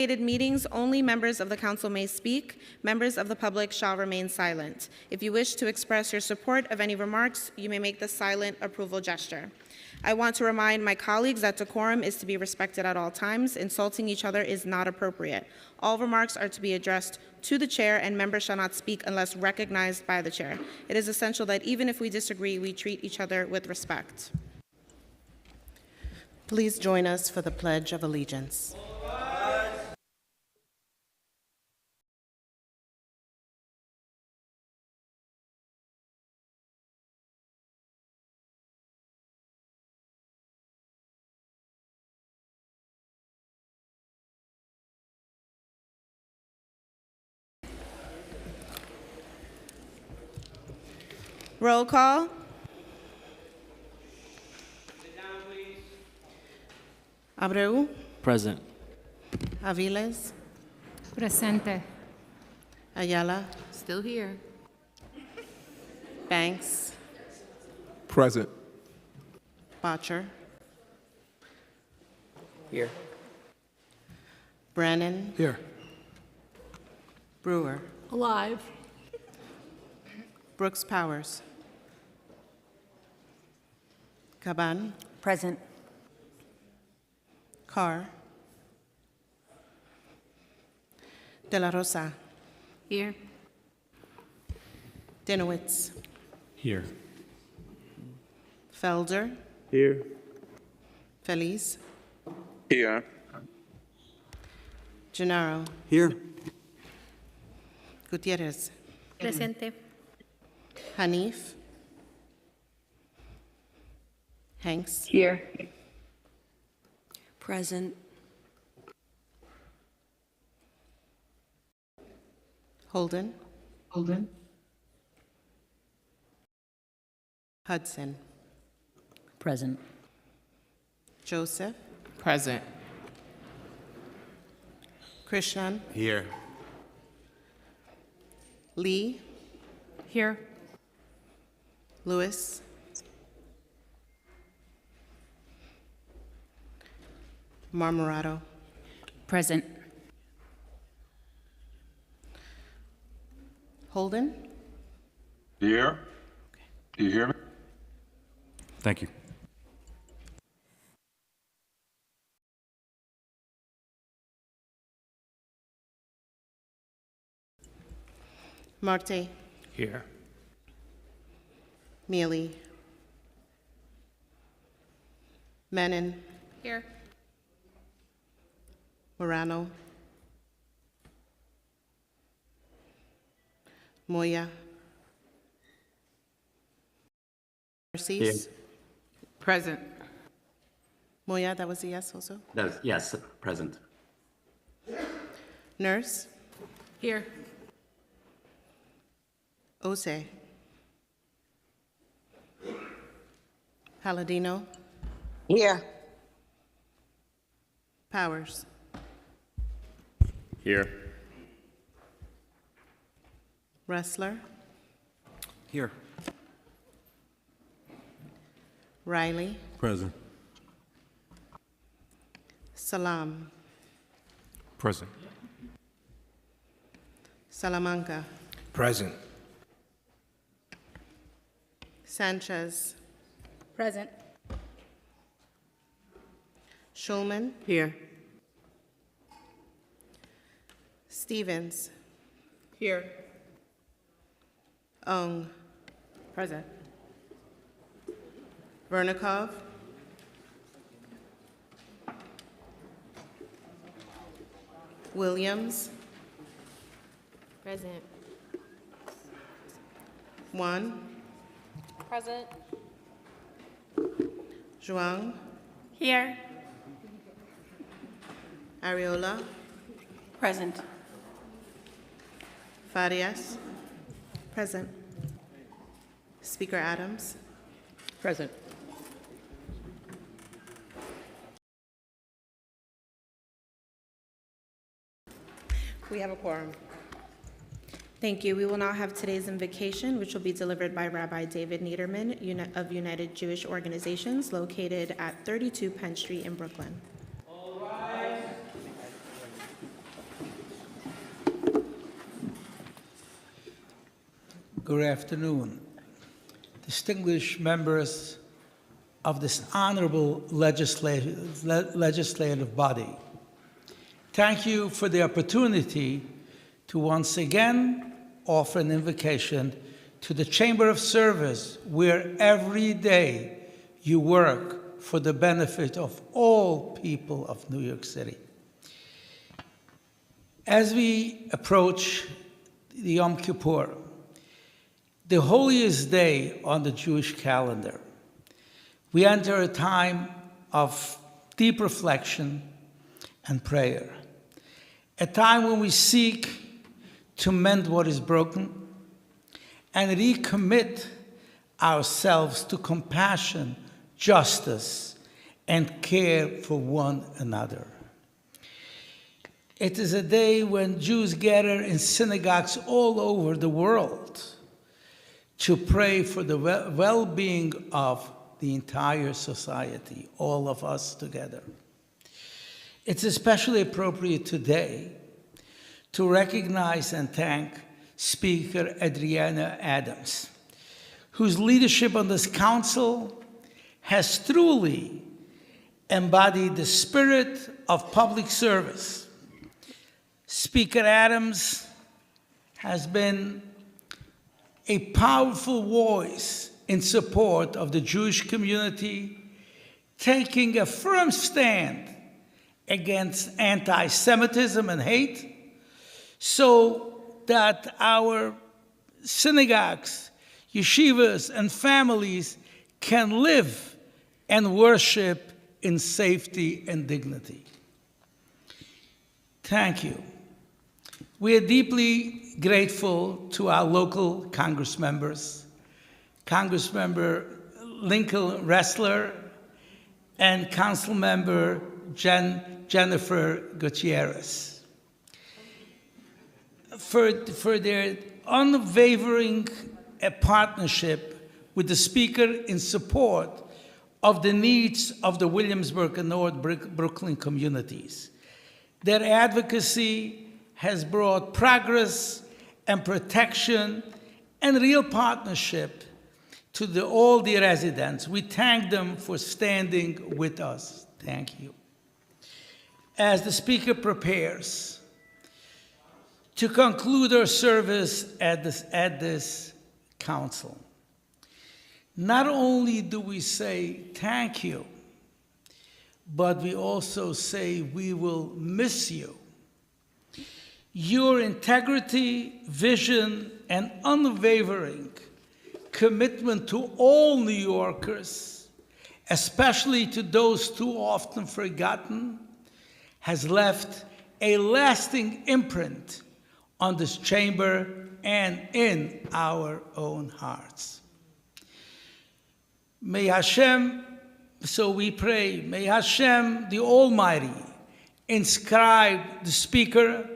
Meetings, only members of the council may speak. Members of the public shall remain silent. If you wish to express your support of any remarks, you may make the silent approval gesture. I want to remind my colleagues that decorum is to be respected at all times. Insulting each other is not appropriate. All remarks are to be addressed to the chair, and members shall not speak unless recognized by the chair. It is essential that even if we disagree, we treat each other with respect. Please join us for the Pledge of Allegiance. Roll call. Abreu. Present. Aviles. Presente. Ayala. Still here. Banks. Present. Botcher. Here. Brannon. Here. Brewer. Alive. Brooks Powers. Caban. Present. Carr. De La Rosa. Here. Dinowitz. Here. Felder. Here. Feliz. Here. Gennaro. Here. Gutierrez. Presente. Hanif. Hanks. Here. Present. Holden. Holden. Hudson. Present. Joseph. Present. Krishnan. Here. Lee. Here. Lewis. Marmorato. Present. Holden. Here. Do you hear me? Thank you. Marte. Here. Mealy. Menon. Here. Morano. Moya. Narcisse. Present. Moya, that was a yes also. Yes, present. Nurse. Here. Ose. Palladino. Here. Powers. Here. Wrestler. Here. Riley. Present. Salam. Present. Salamanca. Present. Sanchez. Present. Schulman. Here. Stevens. Here. Ung. Present. Vernikov. Williams. Present. Juan. Present. Zhuang. Here. Ariola. Present. Farias. Present. Speaker Adams. Present. We have a quorum. Thank you. We will now have today's invocation, which will be delivered by Rabbi David Niederman of United Jewish Organizations, located at 32 Penn Street in Brooklyn. Good afternoon. Distinguished members of this honorable legislative body. Thank you for the opportunity to once again offer an invocation to the Chamber of Service, where every day you work for the benefit of all people of New York City. As we approach the Yom Kippur, the holiest day on the Jewish calendar, we enter a time of deep reflection and prayer, a time when we seek to mend what is broken and recommit ourselves to compassion, justice, and care for one another. It is a day when Jews gather in synagogues all over the world to pray for the well-being of the entire society, all of us together. It's especially appropriate today to recognize and thank Speaker Adriana Adams, whose leadership on this council has truly embodied the spirit of public service. Speaker Adams has been a powerful voice in support of the Jewish community, taking a firm stand against anti-Semitism and hate, so that our synagogues, yeshivas, and families can live and worship in safety and dignity. Thank you. We are deeply grateful to our local Congress members, Congressmember Lincoln Ressler and Council Member Jennifer Gutierrez, for their unwavering partnership with the Speaker in support of the needs of the Williamsburg and North Brooklyn communities. Their advocacy has brought progress and protection and real partnership to all the residents. We thank them for standing with us. Thank you. As the Speaker prepares to conclude our service at this council, not only do we say thank you, but we also say we will miss you. Your integrity, vision, and unwavering commitment to all New Yorkers, especially to those too often forgotten, has left a lasting imprint on this chamber and in our own hearts. May Hashem, so we pray, may Hashem, the Almighty, inscribe the Speaker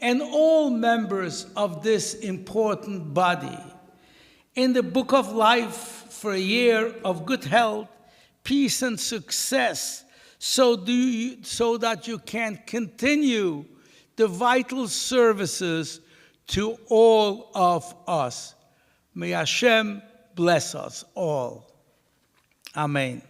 and all members of this important body in the book of life for a year of good health, peace, and success, so that you can continue the vital services to all of us. May Hashem bless us all. Amen.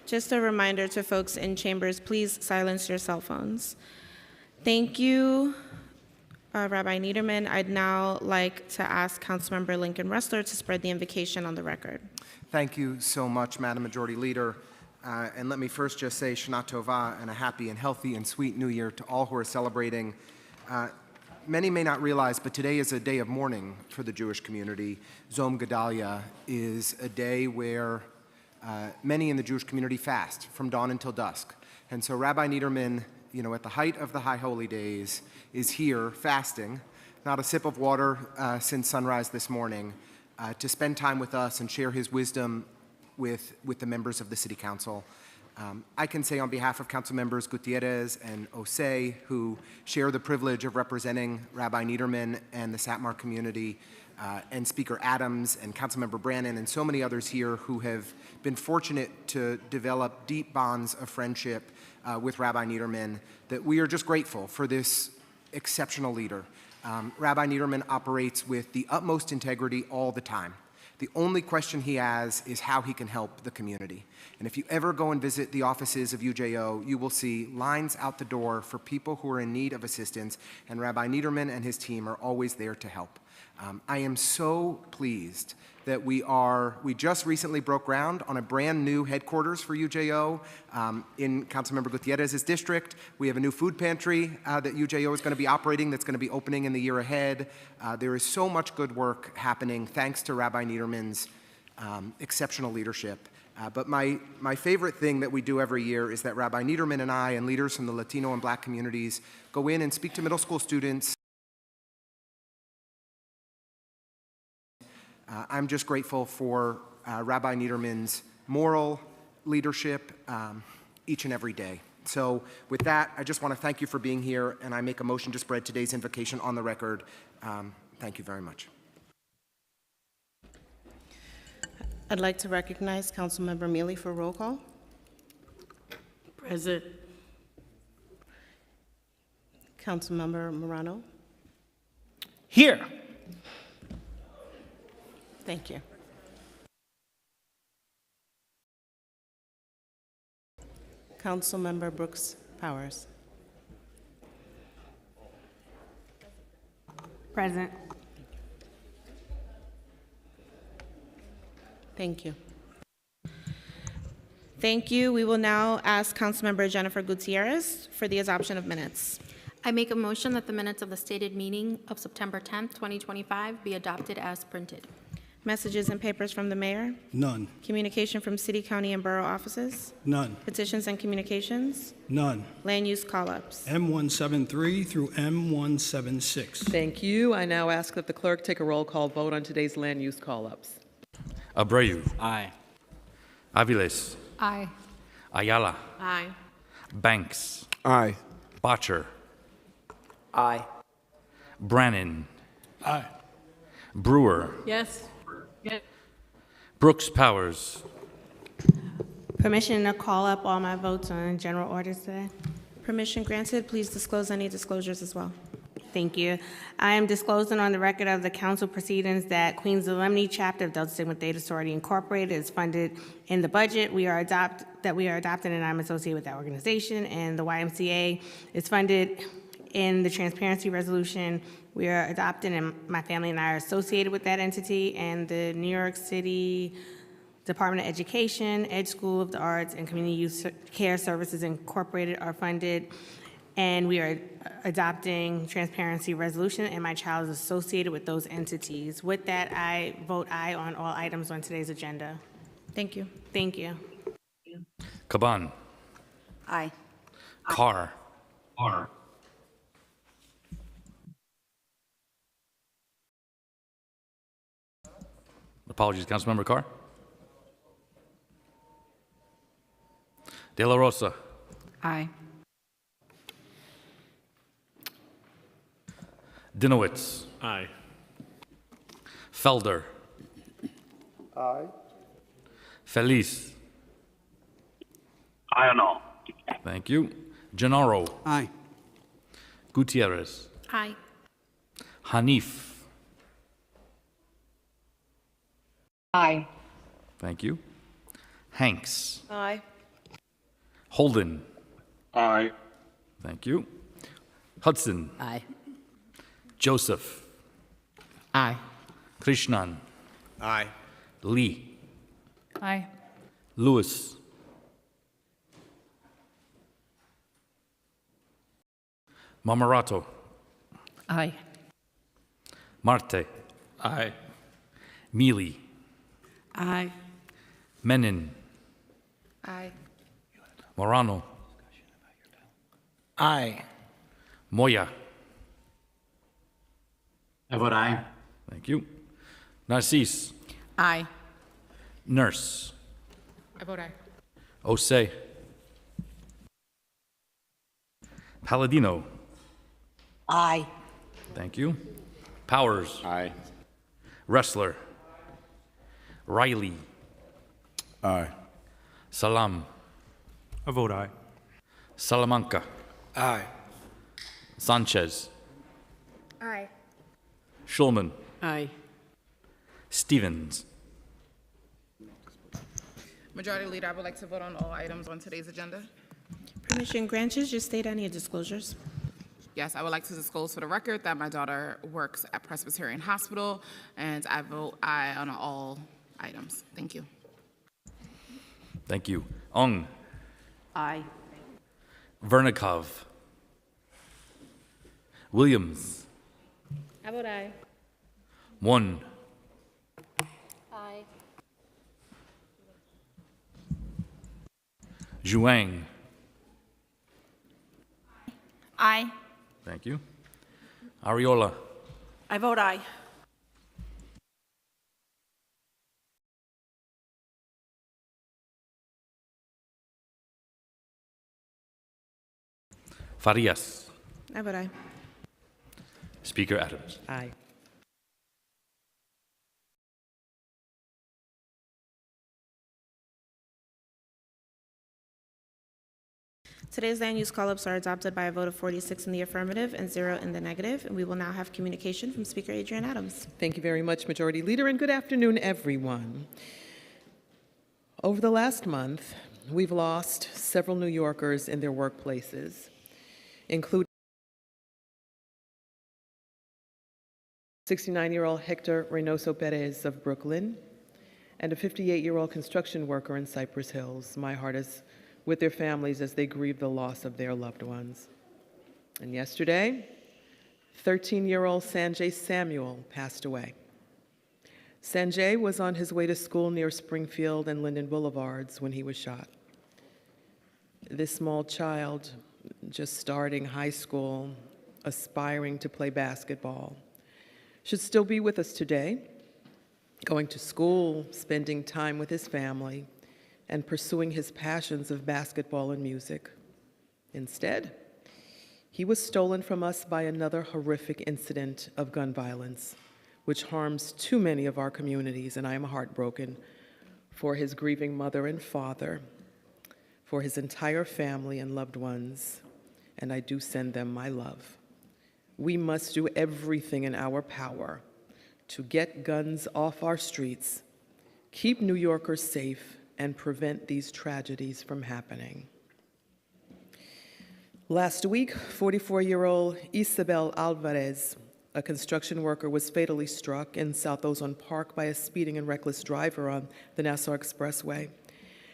Just a reminder to folks in chambers, please silence your cell phones. Thank you, Rabbi Niederman. I'd now like to ask Councilmember Lincoln Ressler to spread the invocation on the record. Thank you so much, Madam Majority Leader. And let me first just say Shana Tova and a happy and healthy and sweet New Year to all who are celebrating. Many may not realize, but today is a day of mourning for the Jewish community. Zom Gedalia is a day where many in the Jewish community fast from dawn until dusk. And so Rabbi Niederman, at the height of the High Holy Days, is here fasting, not a sip of water since sunrise this morning, to spend time with us and share his wisdom with the members of the City Council. I can say on behalf of Council Members Gutierrez and Osei, who share the privilege of representing Rabbi Niederman and the Satmar community, and Speaker Adams and Councilmember Brannon and so many others here who have been fortunate to develop deep bonds of friendship with Rabbi Niederman, that we are just grateful for this exceptional leader. Rabbi Niederman operates with the utmost integrity all the time. The only question he has is how he can help the community. And if you ever go and visit the offices of UJO, you will see lines out the door for people who are in need of assistance, and Rabbi Niederman and his team are always there to help. I am so pleased that we just recently broke ground on a brand new headquarters for UJO in Councilmember Gutierrez's district. We have a new food pantry that UJO is going to be operating that's going to be opening in the year ahead. There is so much good work happening thanks to Rabbi Niederman's exceptional leadership. But my favorite thing that we do every year is that Rabbi Niederman and I and leaders from the Latino and Black communities go in and speak to middle school students. I'm just grateful for Rabbi Niederman's moral leadership each and every day. So with that, I just want to thank you for being here, and I make a motion to spread today's invocation on the record. Thank you very much. I'd like to recognize Councilmember Mealy for roll call. Present. Councilmember Morano. Here. Thank you. Councilmember Brooks Powers. Present. Thank you. Thank you. We will now ask Councilmember Jennifer Gutierrez for the adoption of minutes. I make a motion that the minutes of the stated meeting of September 10th, 2025 be adopted as printed. Messages and papers from the mayor. None. Communication from city, county, and borough offices. None. Petitions and communications. None. Land use call-ups. M173 through M176. Thank you. I now ask that the clerk take a roll call vote on today's land use call-ups. Abreu. Aye. Aviles. Aye. Ayala. Aye. Banks. Aye. Botcher. Aye. Brannon. Aye. Brewer. Yes. Brooks Powers. Permission to call up all my votes on general orders today. Permission granted. Please disclose any disclosures as well. Thank you. I am disclosing on the record of the council proceedings that Queens Alumni Chapter of Delta Sigma Theta Sorority Incorporated is funded in the budget. We are adopted, and I'm associated with that organization. And the YMCA is funded in the transparency resolution. We are adopted, and my family and I are associated with that entity. And the New York City Department of Education, Ed School of the Arts, and Community Youth Care Services Incorporated are funded. And we are adopting transparency resolution, and my child is associated with those entities. With that, I vote aye on all items on today's agenda. Thank you. Thank you. Caban. Aye. Carr. Apologies, Councilmember Carr. De La Rosa. Aye. Dinowitz. Aye. Felder. Aye. Feliz. Aye and all. Thank you. Gennaro. Aye. Gutierrez. Aye. Hanif. Aye. Thank you. Hanks. Aye. Holden. Aye. Thank you. Hudson. Aye. Joseph. Aye. Krishnan. Aye. Lee. Aye. Lewis. Mamarato. Aye. Marte. Aye. Mealy. Aye. Menin. Aye. Morano. Aye. Moya. I vote aye. Thank you. Narcisse. Aye. Nurse. I vote aye. Osei. Palladino. Aye. Thank you. Powers. Aye. Wrestler. Riley. Aye. Salam. I vote aye. Salamanca. Aye. Sanchez. Aye. Schulman. Aye. Stevens. Majority Leader, I would like to vote on all items on today's agenda. Permission granted. Just state any disclosures. Yes, I would like to disclose for the record that my daughter works at Presbyterian Hospital, and I vote aye on all items. Thank you. Thank you. Ong. Aye. Vernikov. Williams. I vote aye. One. Aye. Zhuang. Aye. Thank you. Ariola. I vote aye. Farias. I vote aye. Speaker Adams. Aye. Today's land use call-ups are adopted by a vote of 46 in the affirmative and 0 in the negative, and we will now have communication from Speaker Adrian Adams. Thank you very much, Majority Leader, and good afternoon, everyone. Over the last month, we've lost several New Yorkers in their workplaces, including 69-year-old Hector Reynoso Perez of Brooklyn and a 58-year-old construction worker in Cypress Hills. My heart is with their families as they grieve the loss of their loved ones. And yesterday, 13-year-old Sanjay Samuel passed away. Sanjay was on his way to school near Springfield and Linden Boulevards when he was shot. This small child, just starting high school, aspiring to play basketball, should still be with us today, going to school, spending time with his family, and pursuing his passions of basketball and music. Instead, he was stolen from us by another horrific incident of gun violence, which harms too many of our communities, and I am heartbroken for his grieving mother and father, for his entire family and loved ones, and I do send them my love. We must do everything in our power to get guns off our streets, keep New Yorkers safe, and prevent these tragedies from happening. Last week, 44-year-old Isabel Alvarez, a construction worker, was fatally struck in South Ozone Park by a speeding and reckless driver on the Nassau Expressway.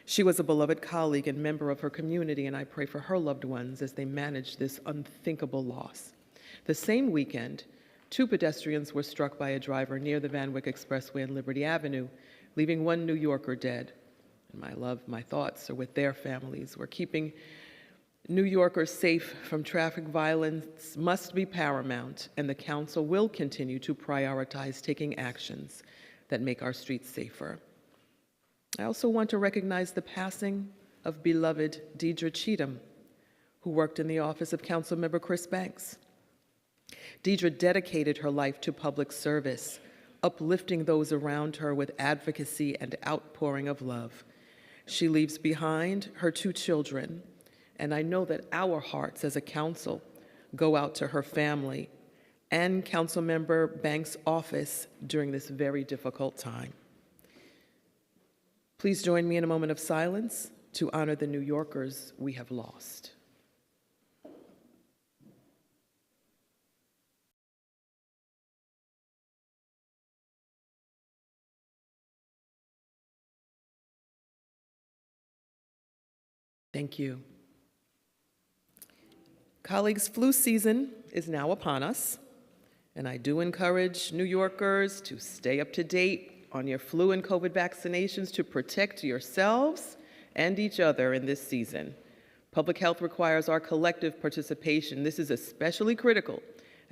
She was a beloved colleague and member of her community, and I pray for her loved ones as they manage this unthinkable loss. The same weekend, 2 pedestrians were struck by a driver near the Van Wyck Expressway and Liberty Avenue, leaving 1 New Yorker dead. And my love, my thoughts are with their families. We're keeping New Yorkers safe from traffic violence must be paramount, and the council will continue to prioritize taking actions that make our streets safer. I also want to recognize the passing of beloved Deidre Cheatham, who worked in the office of Councilmember Chris Banks. Deidre dedicated her life to public service, uplifting those around her with advocacy and outpouring of love. She leaves behind her 2 children, and I know that our hearts as a council go out to her family and Councilmember Banks' office during this very difficult time. Please join me in a moment of silence to honor the New Yorkers we have lost. Thank you. Colleagues, flu season is now upon us, and I do encourage New Yorkers to stay up to date on your flu and COVID vaccinations to protect yourselves and each other in this season. Public health requires our collective participation. This is especially critical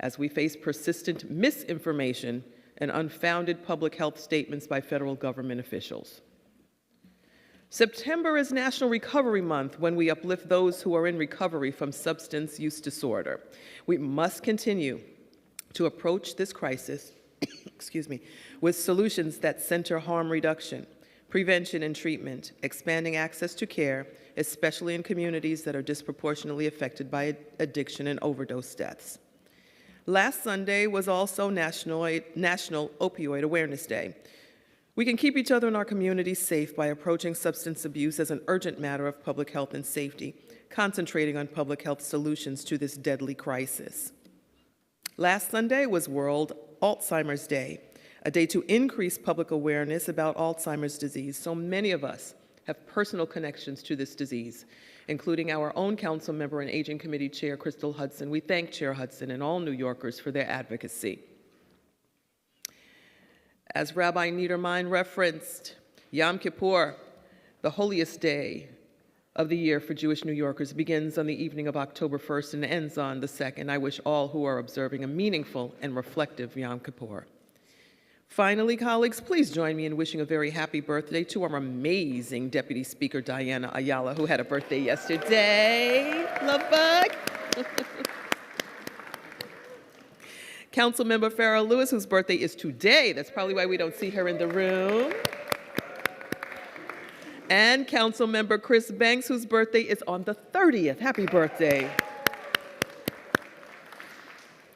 as we face persistent misinformation and unfounded public health statements by federal government officials. September is National Recovery Month, when we uplift those who are in recovery from substance use disorder. We must continue to approach this crisis excuse me, with solutions that center harm reduction, prevention and treatment, expanding access to care, especially in communities that are disproportionately affected by addiction and overdose deaths. Last Sunday was also National Opioid Awareness Day. We can keep each other and our communities safe by approaching substance abuse as an urgent matter of public health and safety, concentrating on public health solutions to this deadly crisis. Last Sunday was World Alzheimer's Day, a day to increase public awareness about Alzheimer's disease. So many of us have personal connections to this disease, including our own council member and Aging Committee Chair, Crystal Hudson. We thank Chair Hudson and all New Yorkers for their advocacy. As Rabbi Niedermeyer referenced, Yom Kippur, the holiest day of the year for Jewish New Yorkers, begins on the evening of October 1st and ends on the 2nd. I wish all who are observing a meaningful and reflective Yom Kippur. Finally, colleagues, please join me in wishing a very happy birthday to our amazing Deputy Speaker, Diana Ayala, who had a birthday yesterday. Love bug. Councilmember Farrah Lewis, whose birthday is today. That's probably why we don't see her in the room. And Councilmember Chris Banks, whose birthday is on the 30th. Happy birthday.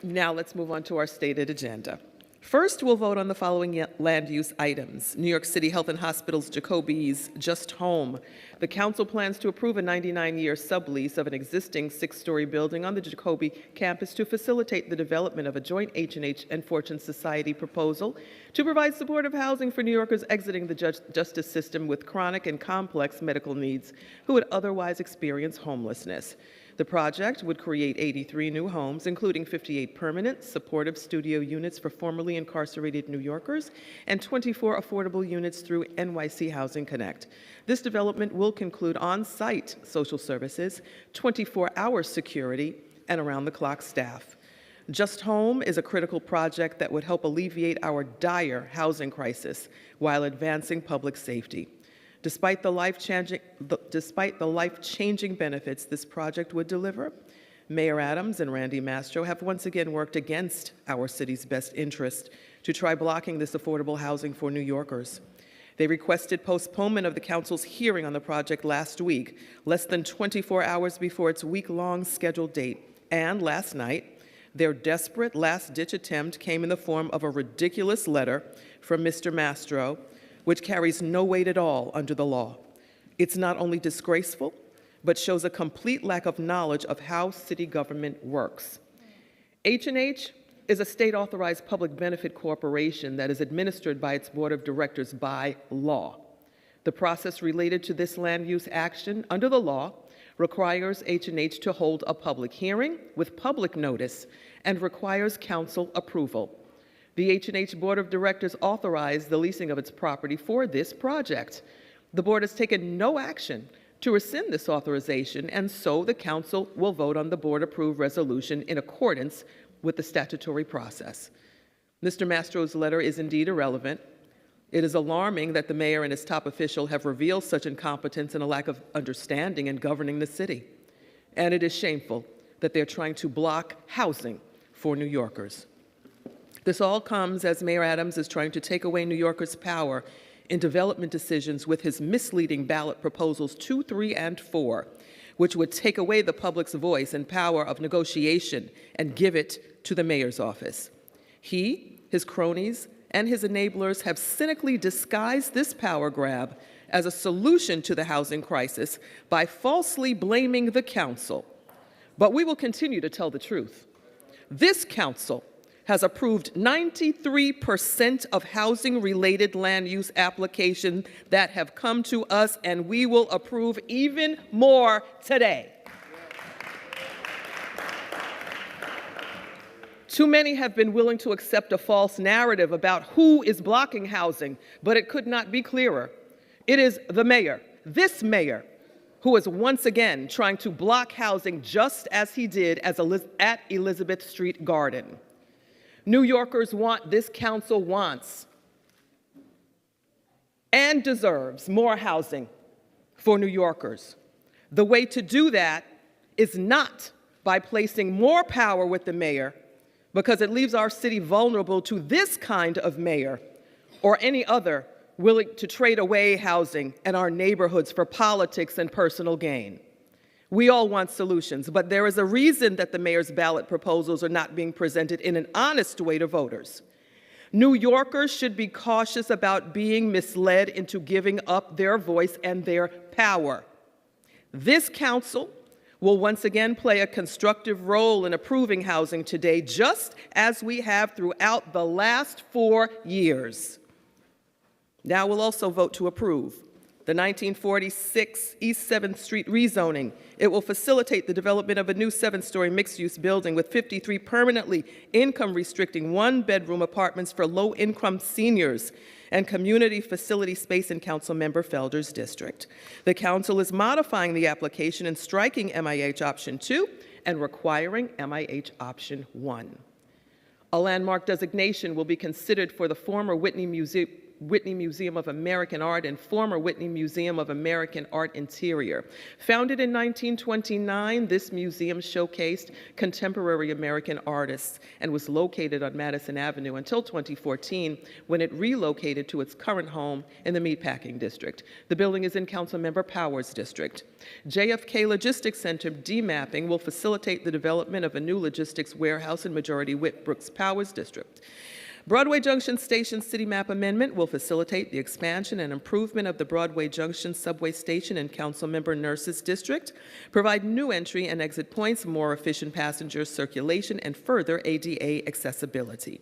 Now let's move on to our stated agenda. First, we'll vote on the following land use items. New York City Health and Hospitals Jacoby's Just Home. The council plans to approve a 99-year sublease of an existing 6-story building on the Jacoby campus to facilitate the development of a joint H&H and Fortune Society proposal to provide supportive housing for New Yorkers exiting the justice system with chronic and complex medical needs who would otherwise experience homelessness. The project would create 83 new homes, including 58 permanent, supportive studio units for formerly incarcerated New Yorkers and 24 affordable units through NYC Housing Connect. This development will conclude on-site social services, 24-hour security, and around-the-clock staff. Just Home is a critical project that would help alleviate our dire housing crisis while advancing public safety. Despite the life-changing benefits this project would deliver, Mayor Adams and Randy Mastro have once again worked against our city's best interest to try blocking this affordable housing for New Yorkers. They requested postponement of the council's hearing on the project last week, less than 24 hours before its week-long scheduled date. And last night, their desperate last-ditch attempt came in the form of a ridiculous letter from Mr. Mastro, which carries no weight at all under the law. It's not only disgraceful, but shows a complete lack of knowledge of how city government works. H&H is a state-authorized public benefit corporation that is administered by its board of directors by law. The process related to this land use action under the law requires H&H to hold a public hearing with public notice and requires council approval. The H&H Board of Directors authorized the leasing of its property for this project. The board has taken no action to rescind this authorization, and so the council will vote on the board-approved resolution in accordance with the statutory process. Mr. Mastro's letter is indeed irrelevant. It is alarming that the mayor and his top official have revealed such incompetence and a lack of understanding in governing the city. And it is shameful that they're trying to block housing for New Yorkers. This all comes as Mayor Adams is trying to take away New Yorkers' power in development decisions with his misleading ballot proposals 2, 3, and 4, which would take away the public's voice and power of negotiation and give it to the mayor's office. He, his cronies, and his enablers have cynically disguised this power grab as a solution to the housing crisis by falsely blaming the council. But we will continue to tell the truth. This council has approved 93% of housing-related land use applications that have come to us, and we will approve even more today. Too many have been willing to accept a false narrative about who is blocking housing, but it could not be clearer. It is the mayor, this mayor, who is once again trying to block housing just as he did at Elizabeth Street Garden. New Yorkers want, this council wants, and deserves more housing for New Yorkers. The way to do that is not by placing more power with the mayor, because it leaves our city vulnerable to this kind of mayor or any other willing to trade away housing and our neighborhoods for politics and personal gain. We all want solutions, but there is a reason that the mayor's ballot proposals are not being presented in an honest way to voters. New Yorkers should be cautious about being misled into giving up their voice and their power. This council will once again play a constructive role in approving housing today, just as we have throughout the last 4 years. Now we'll also vote to approve the 1946 East 7th Street rezoning. It will facilitate the development of a new 7-story mixed-use building with 53 permanently income-restricting one-bedroom apartments for low-income seniors and community facility space in Councilmember Felder's district. The council is modifying the application and striking MIH option 2 and requiring MIH option 1. A landmark designation will be considered for the former Whitney Museum of American Art and former Whitney Museum of American Art Interior. Founded in 1929, this museum showcased contemporary American artists and was located on Madison Avenue until 2014, when it relocated to its current home in the Meatpacking District. The building is in Councilmember Powers' district. JFK Logistics Center demapping will facilitate the development of a new logistics warehouse in Majority Whitbrook's Powers district. Broadway Junction Station City Map Amendment will facilitate the expansion and improvement of the Broadway Junction subway station in Councilmember Nurse's district, provide new entry and exit points, more efficient passenger circulation, and further ADA accessibility.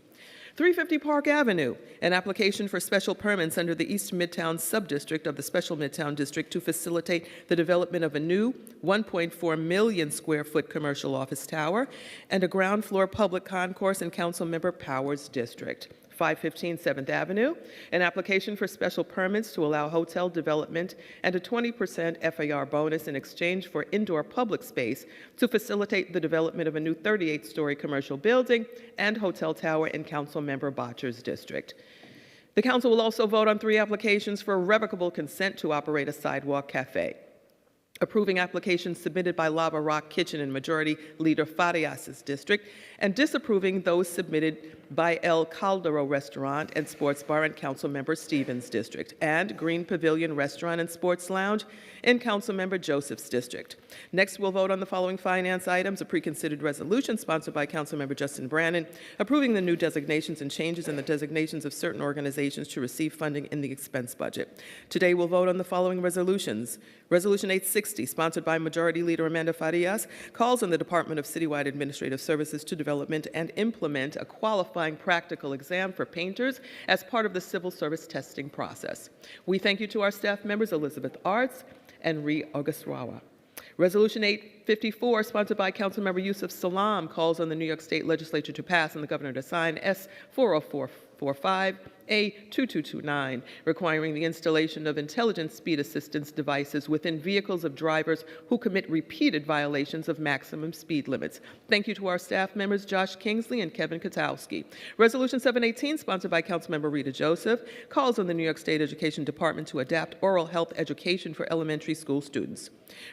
350 Park Avenue, an application for special permits under the East Midtown Subdistrict of the Special Midtown District to facilitate the development of a new 1.4 million square foot commercial office tower and a ground floor public concourse in Councilmember Powers' district. 515 7th Avenue, an application for special permits to allow hotel development and a 20% FAR bonus in exchange for indoor public space to facilitate the development of a new 38-story commercial building and hotel tower in Councilmember Botcher's district. The council will also vote on 3 applications for revocable consent to operate a sidewalk cafe. Approving applications submitted by Lava Rock Kitchen in Majority Leader Farias' district, and disapproving those submitted by El Caldero Restaurant and Sports Bar in Councilmember Stevens' district, and Green Pavilion Restaurant and Sports Lounge in Councilmember Joseph's district. Next, we'll vote on the following finance items: a preconsidered resolution sponsored by Councilmember Justin Brannan, approving the new designations and changes in the designations of certain organizations to receive funding in the expense budget. Today, we'll vote on the following resolutions. Resolution 860, sponsored by Majority Leader Amanda Farias, calls on the Department of Citywide Administrative Services to develop and implement a qualifying practical exam for painters as part of the civil service testing process. We thank you to our staff members, Elizabeth Arts and Ree Augustwawa. Resolution 854, sponsored by Councilmember Yusuf Salam, calls on the New York State Legislature to pass and the Governor to sign S 40445 A2229, requiring the installation of intelligent speed assistance devices within vehicles of drivers who commit repeated violations of maximum speed limits. Thank you to our staff members, Josh Kingsley and Kevin Katowski. Resolution 718, sponsored by Councilmember Rita Joseph, calls on the New York State Education Department to adapt oral health education for elementary school students.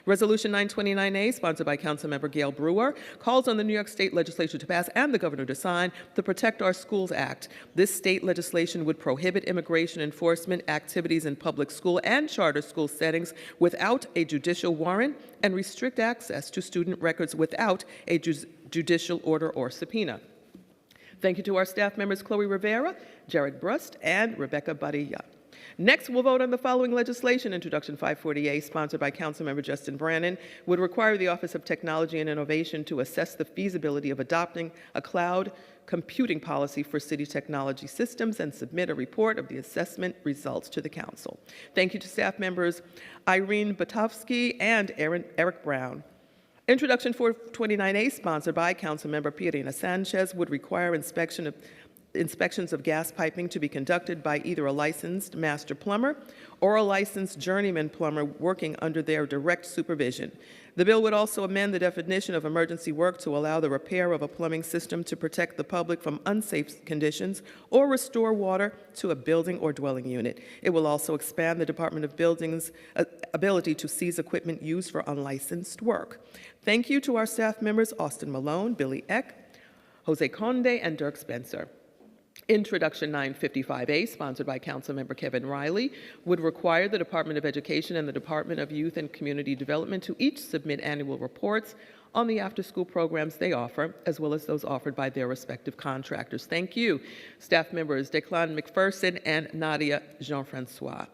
Resolution 929A, sponsored by Councilmember Gail Brewer, calls on the New York State Legislature to pass and the Governor to sign the Protect Our Schools Act. This state legislation would prohibit immigration enforcement activities in public school and charter school settings without a judicial warrant and restrict access to student records without a judicial order or subpoena. Thank you to our staff members Chloe Rivera, Jared Brust, and Rebecca Badilla. Next, we'll vote on the following legislation. Introduction 540A, sponsored by Councilmember Justin Brannan, would require the Office of Technology and Innovation to assess the feasibility of adopting a cloud computing policy for city technology systems and submit a report of the assessment results to the council. Thank you to staff members Irene Batovsky and Eric Brown. Introduction 429A, sponsored by Councilmember Pierina Sanchez, would require inspections of gas piping to be conducted by either a licensed master plumber or a licensed journeyman plumber working under their direct supervision. The bill would also amend the definition of emergency work to allow the repair of a plumbing system to protect the public from unsafe conditions or restore water to a building or dwelling unit. It will also expand the Department of Buildings' ability to seize equipment used for unlicensed work. Thank you to our staff members, Austin Malone, Billy Eck, Jose Conde, and Dirk Spencer. Introduction 955A, sponsored by Councilmember Kevin Riley, would require the Department of Education and the Department of Youth and Community Development to each submit annual reports on the after-school programs they offer, as well as those offered by their respective contractors. Thank you, staff members Declan McPherson and Nadia Jean-Francois.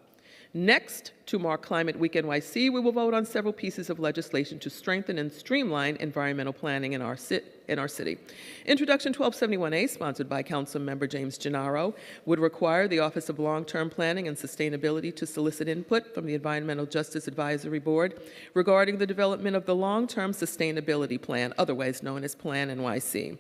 Next, to mark Climate Week NYC, we will vote on several pieces of legislation to strengthen and streamline environmental planning in our city. Introduction 1271A, sponsored by Councilmember James Gennaro, would require the Office of Long-Term Planning and Sustainability to solicit input from the Environmental Justice Advisory Board regarding the development of the Long-Term Sustainability Plan, otherwise known as Plan NYC.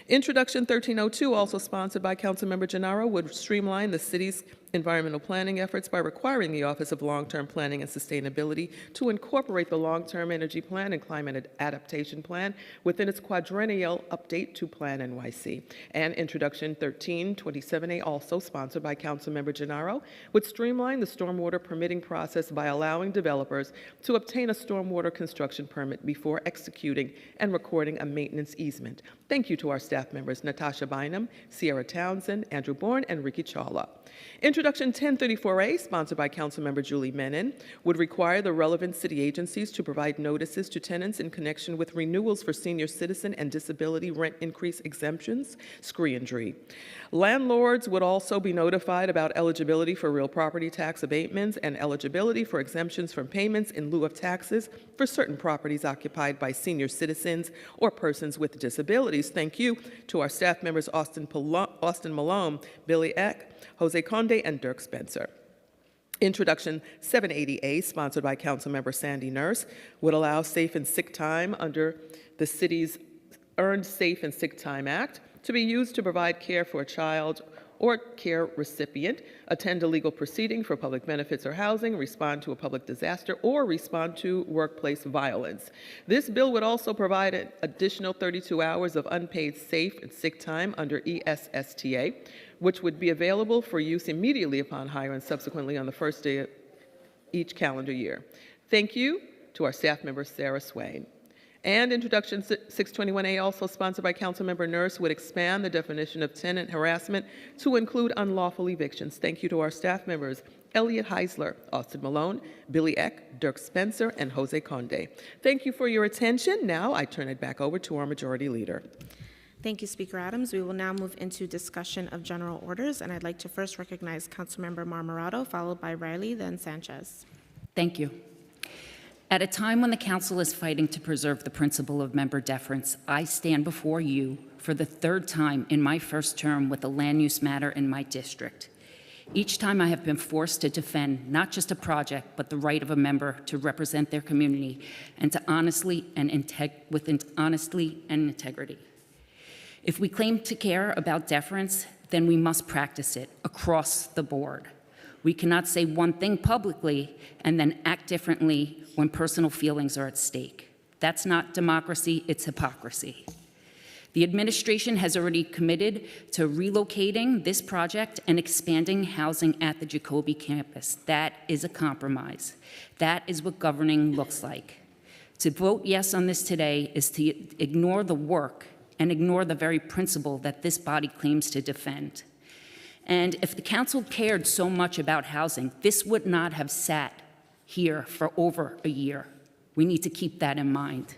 Introduction 1302, also sponsored by Councilmember Gennaro, would streamline the city's environmental planning efforts by requiring the Office of Long-Term Planning and Sustainability to incorporate the Long-Term Energy Plan and Climate Adaptation Plan within its quadrennial update to Plan NYC. And Introduction 1327A, also sponsored by Councilmember Gennaro, would streamline the stormwater permitting process by allowing developers to obtain a stormwater construction permit before executing and recording a maintenance easement. Thank you to our staff members, Natasha Bynum, Sierra Townsend, Andrew Bourne, and Ricky Chawla. Introduction 1034A, sponsored by Councilmember Julie Menin, would require the relevant city agencies to provide notices to tenants in connection with renewals for senior citizen and disability rent increase exemptions, SCREE and DREE. Landlords would also be notified about eligibility for real property tax abatements and eligibility for exemptions from payments in lieu of taxes for certain properties occupied by senior citizens or persons with disabilities. Thank you to our staff members Austin Malone, Billy Eck, Jose Conde, and Dirk Spencer. Introduction 780A, sponsored by Councilmember Sandy Nurse, would allow safe and sick time under the city's Earned Safe and Sick Time Act to be used to provide care for a child or care recipient, attend a legal proceeding for public benefits or housing, respond to a public disaster, or respond to workplace violence. This bill would also provide an additional 32 hours of unpaid safe and sick time under ESSTA, which would be available for use immediately upon hire and subsequently on the first day of each calendar year. Thank you to our staff member, Sarah Swain. And Introduction 621A, also sponsored by Councilmember Nurse, would expand the definition of tenant harassment to include unlawful evictions. Thank you to our staff members, Elliot Heisler, Austin Malone, Billy Eck, Dirk Spencer, and Jose Conde. Thank you for your attention. Now I turn it back over to our Majority Leader. Thank you, Speaker Adams. We will now move into discussion of general orders, and I'd like to first recognize Councilmember Marmorato, followed by Riley, then Sanchez. Thank you. At a time when the Council is fighting to preserve the principle of member deference, I stand before you for the third time in my first term with a land use matter in my district. Each time I have been forced to defend not just a project, but the right of a member to represent their community and to honestly and integrity. If we claim to care about deference, then we must practice it across the board. We cannot say one thing publicly and then act differently when personal feelings are at stake. That's not democracy, it's hypocrisy. The administration has already committed to relocating this project and expanding housing at the Jacoby campus. That is a compromise. That is what governing looks like. To vote yes on this today is to ignore the work and ignore the very principle that this body claims to defend. And if the council cared so much about housing, this would not have sat here for over a year. We need to keep that in mind.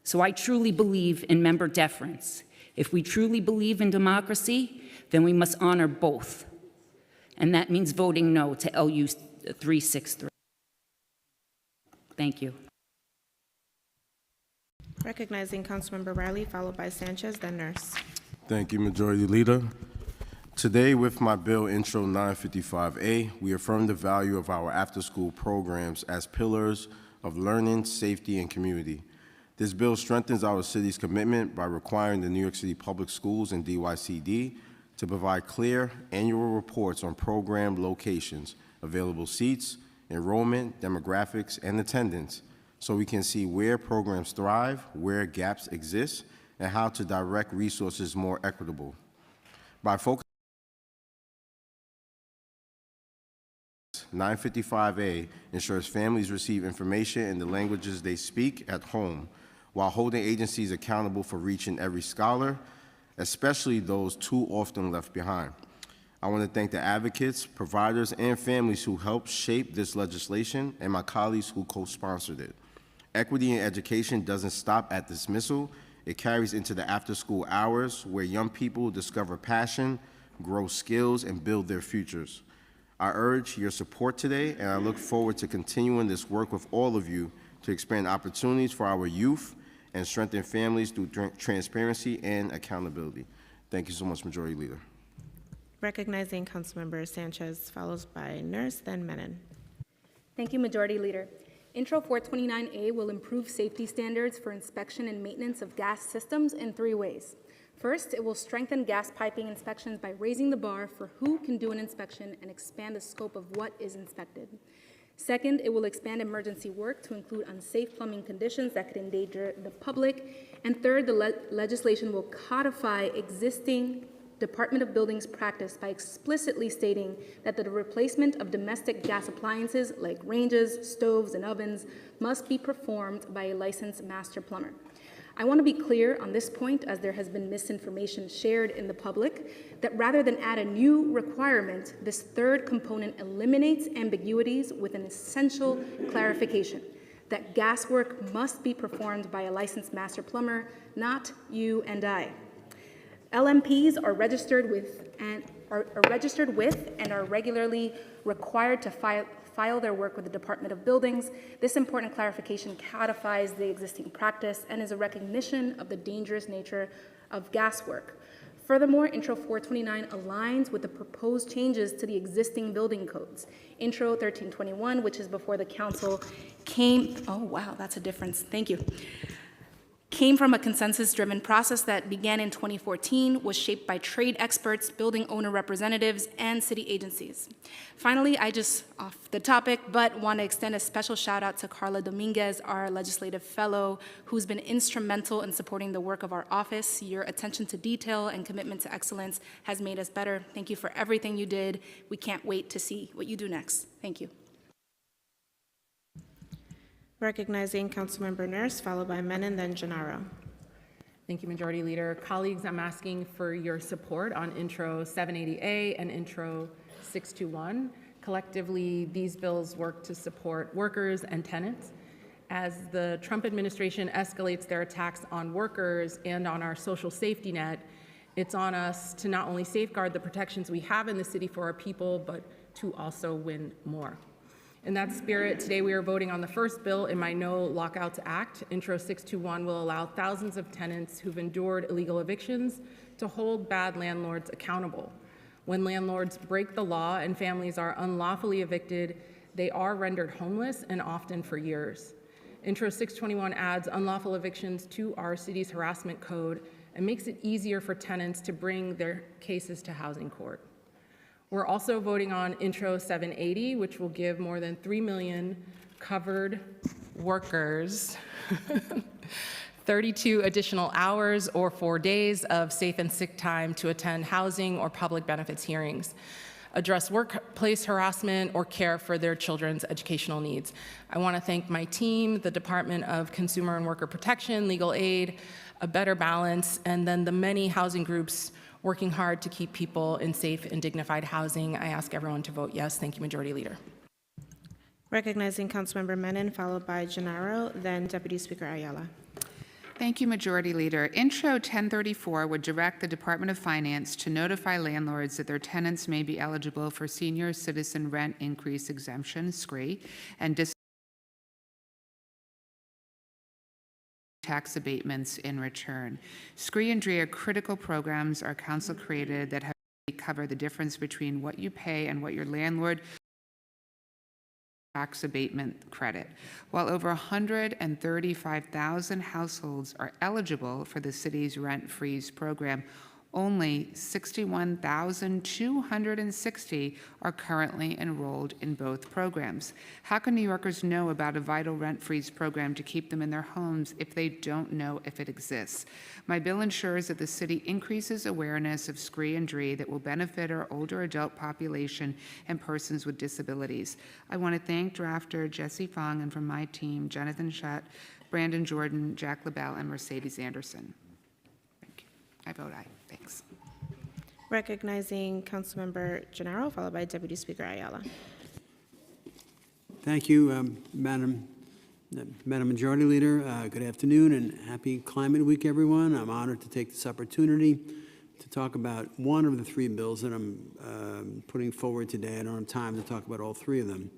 So I truly believe in member deference. If we truly believe in democracy, then we must honor both. And that means voting no to LU 363. Thank you. Recognizing Councilmember Riley, followed by Sanchez, then Nurse. Thank you, Majority Leader. Today, with my bill Intro 955A, we affirm the value of our after-school programs as pillars of learning, safety, and community. This bill strengthens our city's commitment by requiring the New York City Public Schools and DYCD to provide clear annual reports on program locations, available seats, enrollment, demographics, and attendance so we can see where programs thrive, where gaps exist, and how to direct resources more equitable. By focusing 955A ensures families receive information in the languages they speak at home, while holding agencies accountable for reaching every scholar, especially those too often left behind. I want to thank the advocates, providers, and families who helped shape this legislation, and my colleagues who co-sponsored it. Equity in education doesn't stop at dismissal. It carries into the after-school hours where young people discover passion, grow skills, and build their futures. I urge your support today, and I look forward to continuing this work with all of you to expand opportunities for our youth and strengthen families through transparency and accountability. Thank you so much, Majority Leader. Recognizing Councilmember Sanchez, followed by Nurse, then Menon. Thank you, Majority Leader. Intro 429A will improve safety standards for inspection and maintenance of gas systems in 3 ways. First, it will strengthen gas piping inspections by raising the bar for who can do an inspection and expand the scope of what is inspected. Second, it will expand emergency work to include unsafe plumbing conditions that could endanger the public. And third, the legislation will codify existing Department of Buildings practice by explicitly stating that the replacement of domestic gas appliances like ranges, stoves, and ovens must be performed by a licensed master plumber. I want to be clear on this point, as there has been misinformation shared in the public, that rather than add a new requirement, this third component eliminates ambiguities with an essential clarification that gas work must be performed by a licensed master plumber, not you and I. LMPs are registered with and are regularly required to file their work with the Department of Buildings. This important clarification codifies the existing practice and is a recognition of the dangerous nature of gas work. Furthermore, Intro 429 aligns with the proposed changes to the existing building codes. Intro 1321, which is before the council, came from a consensus-driven process that began in 2014, was shaped by trade experts, building owner representatives, and city agencies. Finally, I just off the topic, but want to extend a special shout out to Carla Dominguez, our legislative fellow, who's been instrumental in supporting the work of our office. Your attention to detail and commitment to excellence has made us better. Thank you for everything you did. We can't wait to see what you do next. Thank you. Recognizing Councilmember Nurse, followed by Menon, then Gennaro. Thank you, Majority Leader. Colleagues, I'm asking for your support on Intro 780A and Intro 621. Collectively, these bills work to support workers and tenants. As the Trump administration escalates their attacks on workers and on our social safety net, it's on us to not only safeguard the protections we have in the city for our people, but to also win more. In that spirit, today we are voting on the first bill in my No Lockouts Act. Intro 621 will allow thousands of tenants who've endured illegal evictions to hold bad landlords accountable. When landlords break the law and families are unlawfully evicted, they are rendered homeless and often for years. Intro 621 adds unlawful evictions to our city's harassment code and makes it easier for tenants to bring their cases to housing court. We're also voting on Intro 780, which will give more than 3 million covered workers 32 additional hours or 4 days of safe and sick time to attend housing or public benefits hearings, address workplace harassment, or care for their children's educational needs. I want to thank my team, the Department of Consumer and Worker Protection, Legal Aid, A Better Balance, and then the many housing groups working hard to keep people in safe and dignified housing. I ask everyone to vote yes. Thank you, Majority Leader. Recognizing Councilmember Menon, followed by Gennaro, then Deputy Speaker Ayala. Thank you, Majority Leader. Intro 1034 would direct the Department of Finance to notify landlords that their tenants may be eligible for senior citizen rent increase exemption, SCRE, and tax abatements in return. SCRE and DRE are critical programs our council created that have cover the difference between what you pay and what your landlord tax abatement credit. While over 135,000 households are eligible for the city's rent freeze program, Only 61,260 are currently enrolled in both programs. How can New Yorkers know about a vital rent freeze program to keep them in their homes if they don't know if it exists? My bill ensures that the city increases awareness of SCREE and DREE that will benefit our older adult population and persons with disabilities. I want to thank drafter Jesse Fong and from my team, Jonathan Shutt, Brandon Jordan, Jack LaBelle, and Mercedes Anderson. Thank you. I vote aye. Thanks. Recognizing Councilmember Gennaro, followed by Deputy Speaker Ayala. Thank you, Madam Majority Leader. Good afternoon and happy Climate Week, everyone. I'm honored to take this opportunity to talk about one of the three bills that I'm putting forward today. I don't have time to talk about all three of them,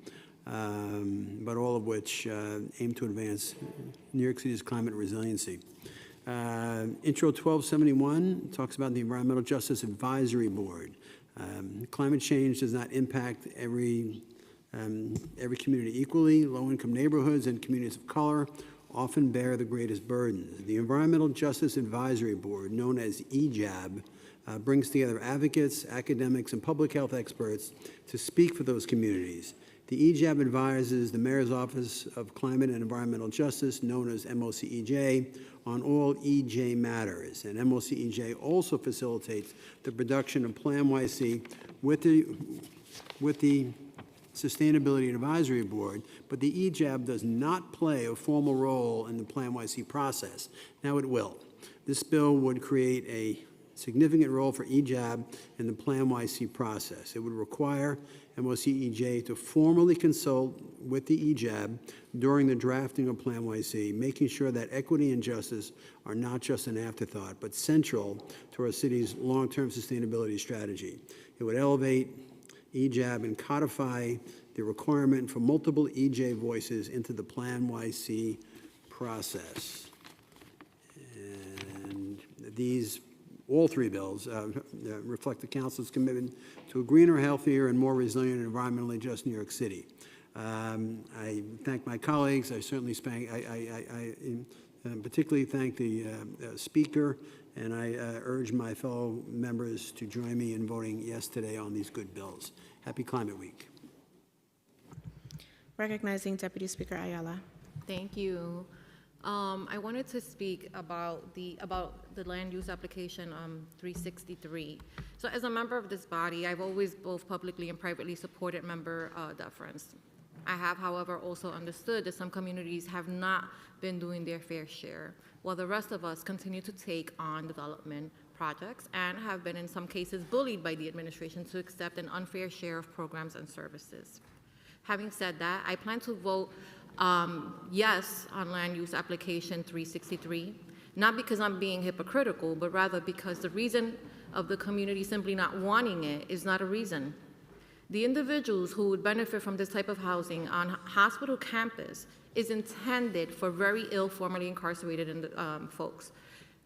but all of which aim to advance New York City's climate resiliency. Intro 1271 talks about the Environmental Justice Advisory Board. Climate change does not impact every community equally. Low-income neighborhoods and communities of color often bear the greatest burdens. The Environmental Justice Advisory Board, known as EJAB, brings together advocates, academics, and public health experts to speak for those communities. The EJAB advises the Mayor's Office of Climate and Environmental Justice, known as MOCEJ, on all EJ matters. And MOCEJ also facilitates the production of Plan YC with the Sustainability Advisory Board, but the EJAB does not play a formal role in the Plan YC process. Now it will. This bill would create a significant role for EJAB in the Plan YC process. It would require MOCEJ to formally consult with the EJAB during the drafting of Plan YC, making sure that equity and justice are not just an afterthought, but central to our city's long-term sustainability strategy. It would elevate EJAB and codify the requirement for multiple EJ voices into the Plan YC process. And all three bills reflect the Council's commitment to a greener, healthier, and more resilient and environmentally just New York City. I thank my colleagues. I certainly particularly thank the Speaker, and I urge my fellow members to join me in voting yes today on these good bills. Happy Climate Week. Recognizing Deputy Speaker Ayala. Thank you. I wanted to speak about the land use application 363. So as a member of this body, I've always both publicly and privately supported member deference. I have, however, also understood that some communities have not been doing their fair share, while the rest of us continue to take on development projects and have been in some cases bullied by the administration to accept an unfair share of programs and services. Having said that, I plan to vote yes on land use application 363, not because I'm being hypocritical, but rather because the reason of the community simply not wanting it is not a reason. The individuals who would benefit from this type of housing on hospital campus is intended for very ill, formerly incarcerated folks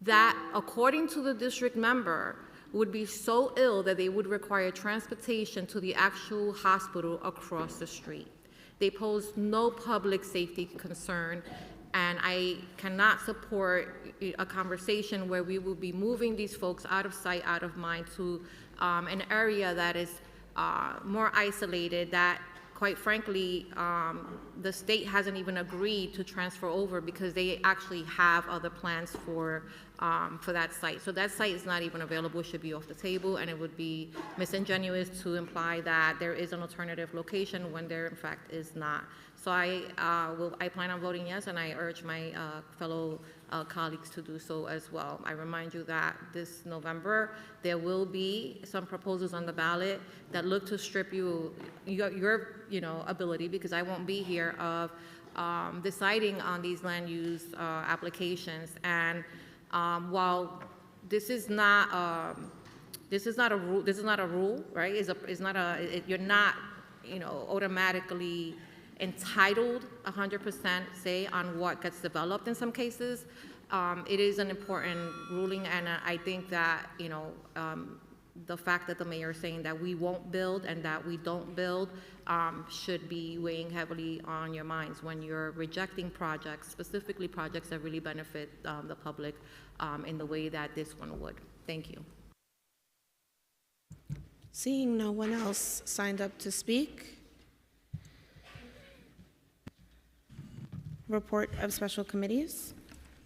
that, according to the district member, would be so ill that they would require transportation to the actual hospital across the street. They pose no public safety concern, and I cannot support a conversation where we will be moving these folks out of sight, out of mind to an area that is more isolated, that quite frankly, the state hasn't even agreed to transfer over because they actually have other plans for that site. So that site is not even available, should be off the table, and it would be disingenuous to imply that there is an alternative location when there in fact is not. So I plan on voting yes, and I urge my fellow colleagues to do so as well. I remind you that this November, there will be some proposals on the ballot that look to strip your ability, because I won't be here, of deciding on these land use applications. And while this is not a rule, right? You're not, automatically entitled 100% say on what gets developed in some cases. It is an important ruling, and I think that, the fact that the mayor is saying that we won't build and that we don't build should be weighing heavily on your minds when you're rejecting projects, specifically projects that really benefit the public in the way that this one would. Thank you. Seeing no one else signed up to speak. Report of special committees.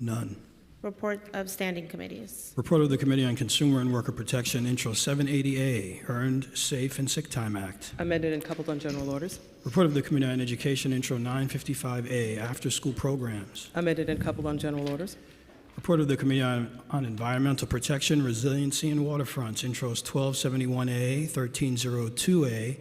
None. Report of standing committees. Report of the Committee on Consumer and Worker Protection, Intro 780A, Earned, Safe, and Sick Time Act. Amended and coupled on general orders. Report of the Committee on Education, Intro 955A, After School Programs. Amended and coupled on general orders. Report of the Committee on Environmental Protection, Resiliency, and Waterfronts, Intros 1271A, 1302A,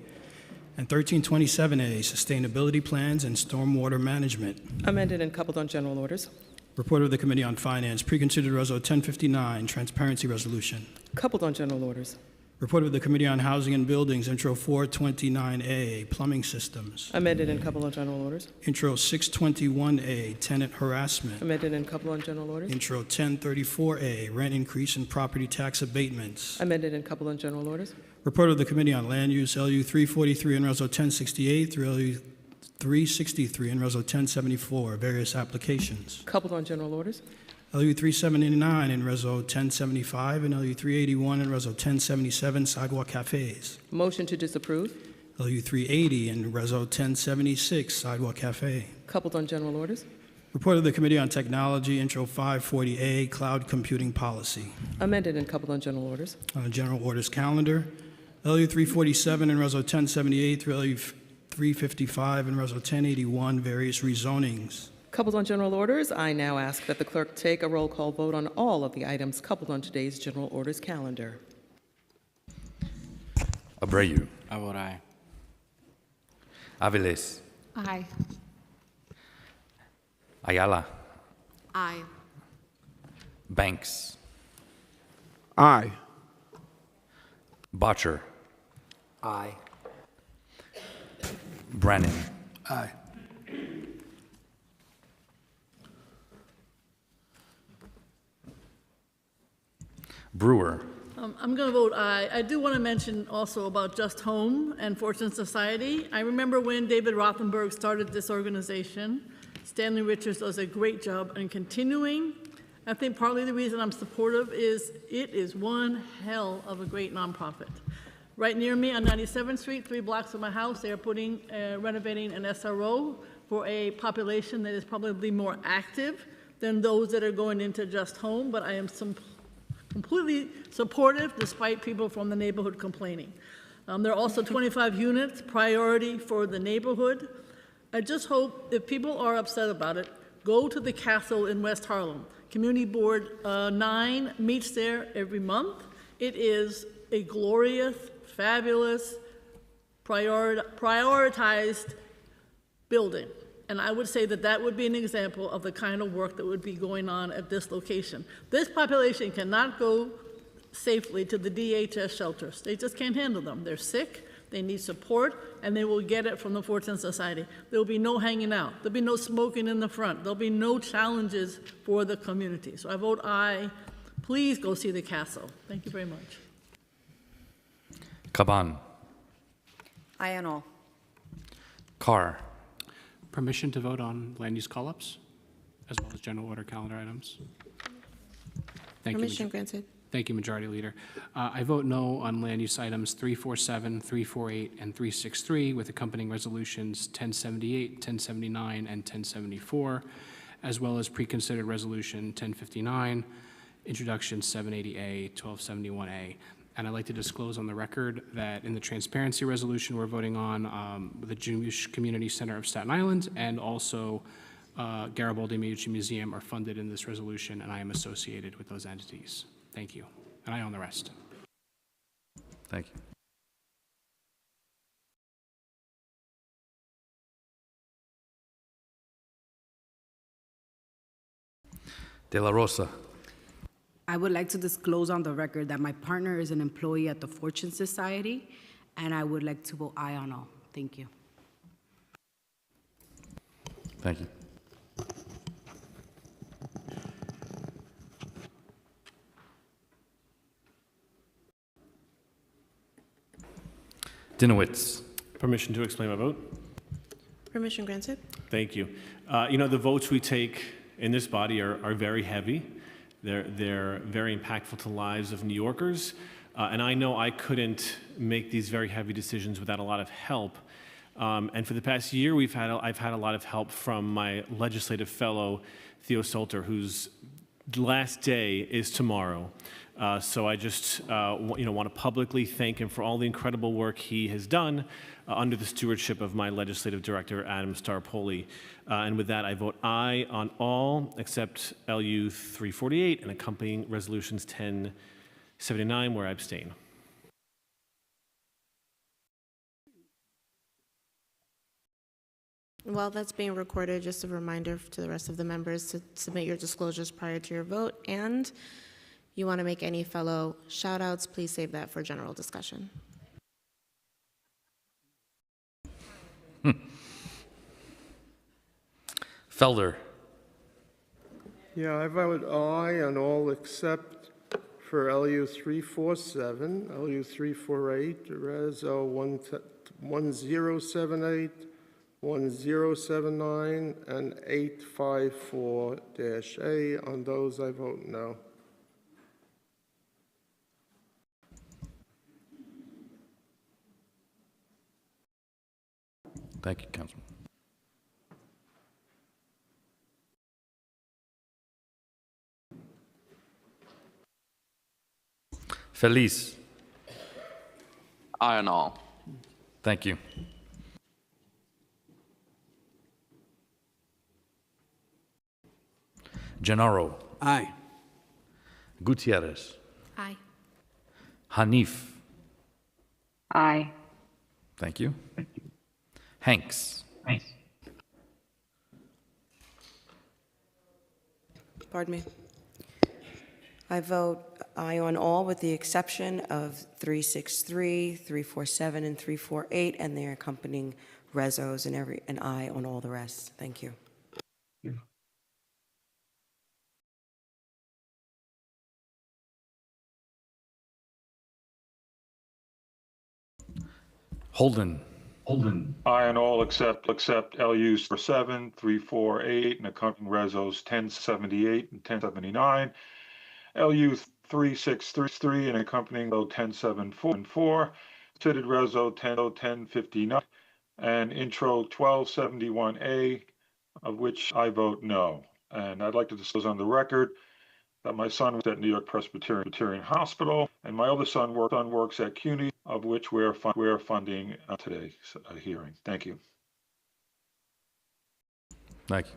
and 1327A, Sustainability Plans and Stormwater Management. Amended and coupled on general orders. Report of the Committee on Finance, Preconsidered Reso 1059, Transparency Resolution. Coupled on general orders. Report of the Committee on Housing and Buildings, Intro 429A, Plumbing Systems. Amended and coupled on general orders. Intro 621A, Tenant Harassment. Amended and coupled on general orders. Intro 1034A, Rent Increase and Property Tax Abatements. Amended and coupled on general orders. Report of the Committee on Land Use, LU 343 and Reso 1068 through LU 363 and Reso 1074, various applications. Coupled on general orders. LU 379 and Reso 1075 and LU 381 and Reso 1077, Sidewalk Cafes. Motion to disapprove. LU 380 and Reso 1076, Sidewalk Cafe. Coupled on general orders. Report of the Committee on Technology, Intro 540A, Cloud Computing Policy. Amended and coupled on general orders. On General Orders Calendar, LU 347 and Reso 1078 through LU 355 and Reso 1081, various rezonings. Coupled on general orders, I now ask that the clerk take a roll call vote on all of the items coupled on today's general orders calendar. Abreu. I vote aye. Aviles. Aye. Ayala. Aye. Banks. Aye. Botcher. Aye. Brennan. Aye. Brewer. I'm going to vote aye. I do want to mention also about Just Home and Fortune Society. I remember when David Rothenberg started this organization. Stanley Richards does a great job in continuing. I think partly the reason I'm supportive is it is one hell of a great nonprofit. Right near me on 97th Street, 3 blocks from my house, they are renovating an SRO for a population that is probably more active than those that are going into Just Home, but I am completely supportive despite people from the neighborhood complaining. There are also 25 units, priority for the neighborhood. I just hope if people are upset about it, go to the Castle in West Harlem. Community Board 9 meets there every month. It is a glorious, fabulous, prioritized building. And I would say that that would be an example of the kind of work that would be going on at this location. This population cannot go safely to the DHS shelters. They just can't handle them. They're sick, they need support, and they will get it from the Fortune Society. There will be no hanging out. There'll be no smoking in the front. There'll be no challenges for the community. So I vote aye. Please go see the castle. Thank you very much. Caban. Aye on all. Carr. Permission to vote on land use call-ups, as well as general order calendar items. Thank Permission you. granted. Thank you, Majority Leader. I vote no on land use items 347, 348, and 363 with accompanying resolutions 1078, 1079, and 1074, as well as pre-considered resolution 1059, introduction 780A, 1271A. And I'd like to disclose on the record that in the transparency resolution, we're voting on the Jewish Community Center of Staten Island and also Garibaldi Medici Museum are funded in this resolution, and I am associated with those entities. Thank you. And I own the rest. Thank you. De La Rosa. I would like to disclose on the record that my partner is an employee at the Fortune Society, and I would like to vote aye on all. Thank you. Thank you. Dinowitz. Permission to explain my vote. Permission granted. Thank you. You know, the votes we take in this body are very heavy. They're very impactful to lives of New Yorkers. And I know I couldn't make these very heavy decisions without a lot of help. And for the past year, I've had a lot of help from my legislative fellow, Theo Solter, whose last day is tomorrow. So I just want to publicly thank him for all the incredible work he has done under the stewardship of my legislative director, Adam Starpoli. And with that, I vote aye on all except LU 348 and accompanying resolutions 1079, where I abstain. While that's being recorded, just a reminder to the rest of the members to submit your disclosures prior to your vote, and you want to make any fellow shout outs, please save that for general discussion. Felder. Yeah, I vote aye on all except for LU 347, LU 348, Reso 1078, 1079, and 854-A. On those, I vote no. Thank you, Councilman. Feliz. Aye on all. Thank you. Gennaro. Aye. Gutierrez. Aye. Hanif. Aye. Thank you. Hanks. Pardon me. I vote aye on all with the exception of 363, 347, and 348, and their accompanying resos, and aye on all the rest. Thank you. Holden. Aye on all except LUs for 7, 348, and accompanying resos 1078 and 1079. LU 3633 and accompanying 1074 and 4. Considered reso 1059 and intro 1271A, of which I vote no. And I'd like to disclose on the record that my son was at New York Presbyterian Hospital, and my other son works at CUNY, of which we're funding today's hearing. Thank you. Thank you.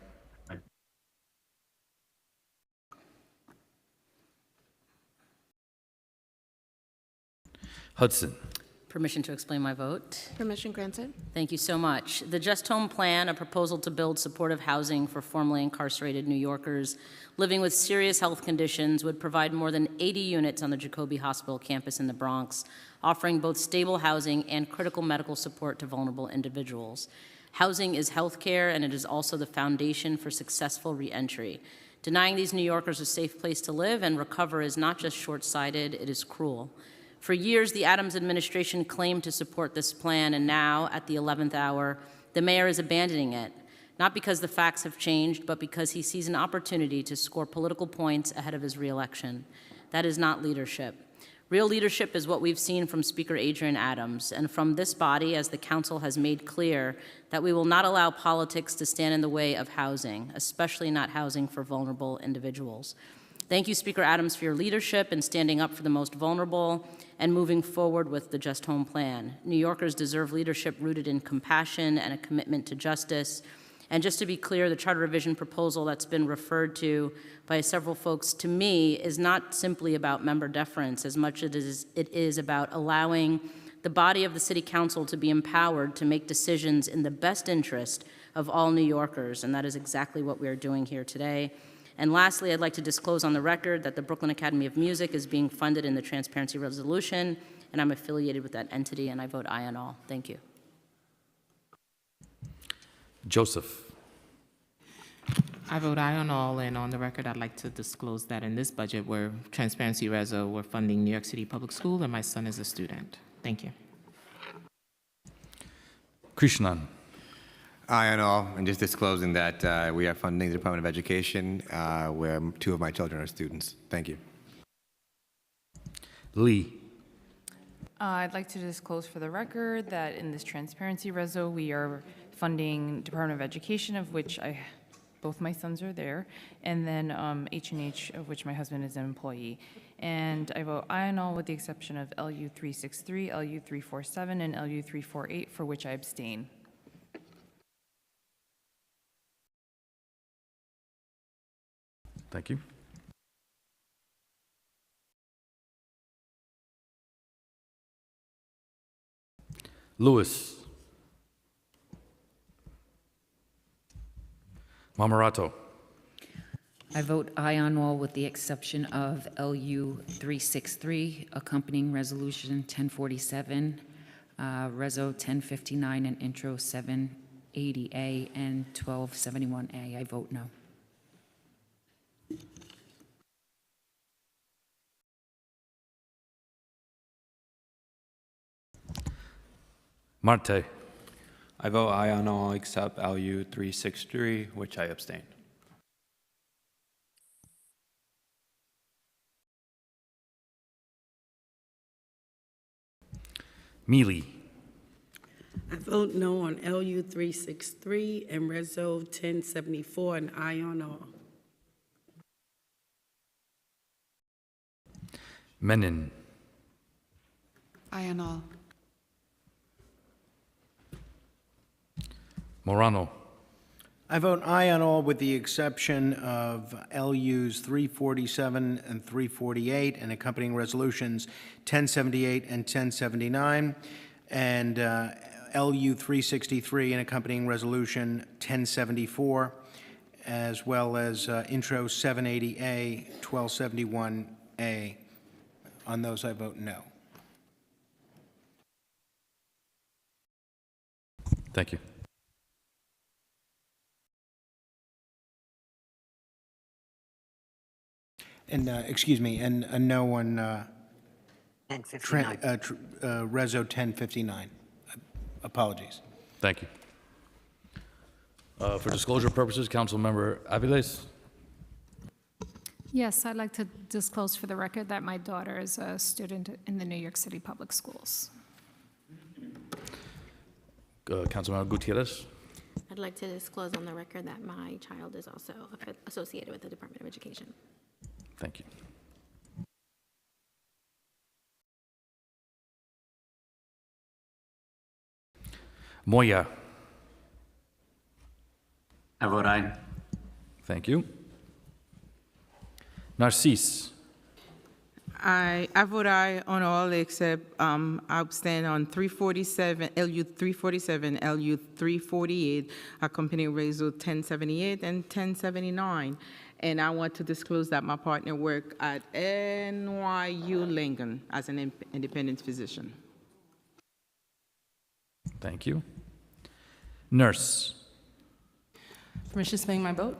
Hudson. Permission to explain my vote. Permission granted. Thank you so much. The Just Home Plan, a proposal to build supportive housing for formerly incarcerated New Yorkers living with serious health conditions, would provide more than 80 units on the Jacobi Hospital campus in the Bronx, offering both stable housing and critical medical support to vulnerable individuals. Housing is healthcare, and it is also the foundation for successful reentry. Denying these New Yorkers a safe place to live and recover is not just short-sighted, it is cruel. For years, the Adams administration claimed to support this plan, and now, at the 11th hour, the mayor is abandoning it, not because the facts have changed, but because he sees an opportunity to score political points ahead of his reelection. That is not leadership. Real leadership is what we've seen from Speaker Adrian Adams, and from this body, as the council has made clear that we will not allow politics to stand in the way of housing, especially not housing for vulnerable individuals. Thank you, Speaker Adams, for your leadership in standing up for the most vulnerable and moving forward with the Just Home Plan. New Yorkers deserve leadership rooted in compassion and a commitment to justice. And just to be clear, the charter revision proposal that's been referred to by several folks to me is not simply about member deference as much as it is about allowing the body of the City Council to be empowered to make decisions in the best interest of all New Yorkers, and that is exactly what we are doing here today. And lastly, I'd like to disclose on the record that the Brooklyn Academy of Music is being funded in the Transparency Resolution, and I'm affiliated with that entity, and I vote aye on all. Thank you. Joseph. I vote aye on all, and on the record, I'd like to disclose that in this budget, where Transparency Reso, we're funding New York City Public School, and my son is a student. Thank you. Krishnan. Aye on all, and just disclosing that we are funding the Department of Education, where 2 of my children are students. Thank you. Lee. I'd like to disclose for the record that in this transparency reso, we are funding Department of Education, of which both my sons are there, and then H&H, of which my husband is an employee. And I vote aye on all with the exception of LU 363, LU 347, and LU 348, for which I abstain. Thank you. Lewis. Marmorato. I vote aye on all with the exception of LU 363, accompanying resolution 1047, Reso 1059, and intro 780A and 1271A. I vote no. Marte. I vote aye on all except LU 363, which I abstain. Mealy. I vote no on LU 363 and Reso 1074, and aye on all. Menon. Aye on all. Morano. I vote aye on all with the exception of LUs 347 and 348 and accompanying resolutions 1078 and 1079, and LU 363 and accompanying resolution 1074, as well as intro 780A, 1271A. On those, I vote no. Thank you. And, excuse me, and a no on Reso 1059. Apologies. Thank you. For disclosure purposes, Councilmember Aviles. Yes, I'd like to disclose for the record that my daughter is a student in the New York City Public Schools. Councilmember Gutierrez. I'd like to disclose on the record that my child is also associated with the Department of Education. Thank you. Moya. I vote aye. Thank you. Narcisse. I vote aye on all except I abstain on 347, LU 347, LU 348, accompanying Reso 1078 and 1079. And I want to disclose that my partner worked at NYU Langone as an independent physician. Thank you. Nurse. Permission to swing my vote?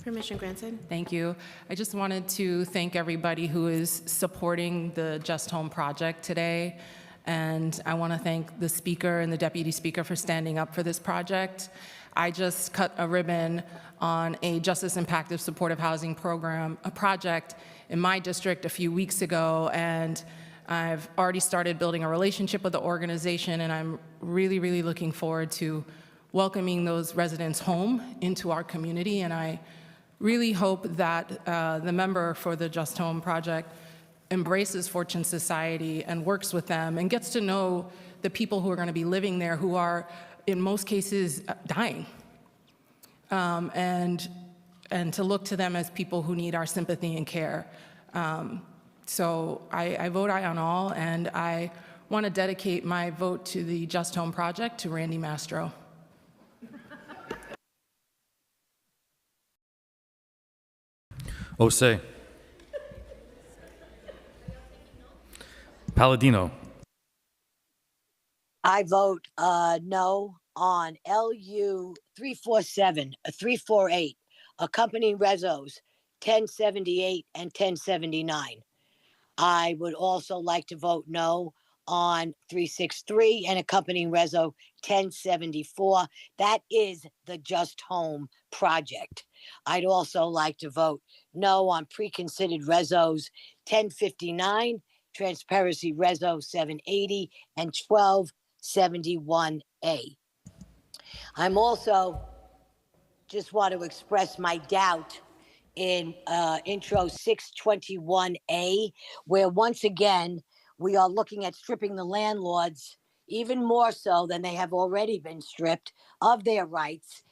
Permission granted. Thank you. I just wanted to thank everybody who is supporting the Just Home project today. And I want to thank the speaker and the deputy speaker for standing up for this project. I just cut a ribbon on a justice impactive supportive housing program, a project in my district a few weeks ago, and I've already started building a relationship with the organization, and I'm really, really looking forward to welcoming those residents home into our community. And I really hope that the member for the Just Home project embraces Fortune Society and works with them and gets to know the people who are going to be living there, who are in most cases dying, and to look to them as people who need our sympathy and care. So I vote aye on all, and I want to dedicate my vote to the Just Home project to Randy Mastro. Osei. Palladino. I vote no on LU 347, 348, accompanying Resos 1078 and 1079. I would also like to vote no on 363 and accompanying Reso 1074. That is the Just Home project. I'd also like to vote no on preconsidered Resos 1059 Transparency Reso 780 and 1271A. I'm also just want to express my doubt in intro 621A, where once again, we are looking at stripping the landlords even more so than they have already been stripped of their rights,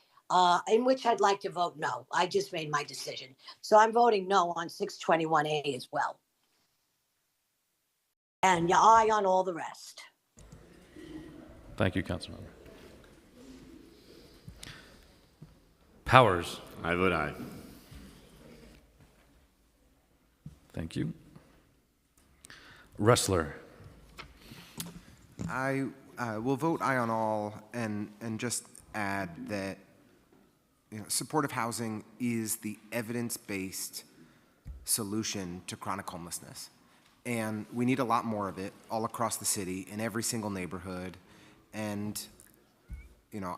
in which I'd like to vote no. I just made my decision. So I'm voting no on 621A as well. And your eye on all the rest. Thank you, Councilmember. Powers. I vote aye. Thank you. Wrestler. I will vote aye on all and just add that supportive housing is the evidence-based solution to chronic homelessness. And we need a lot more of it all across the city in every single neighborhood. And,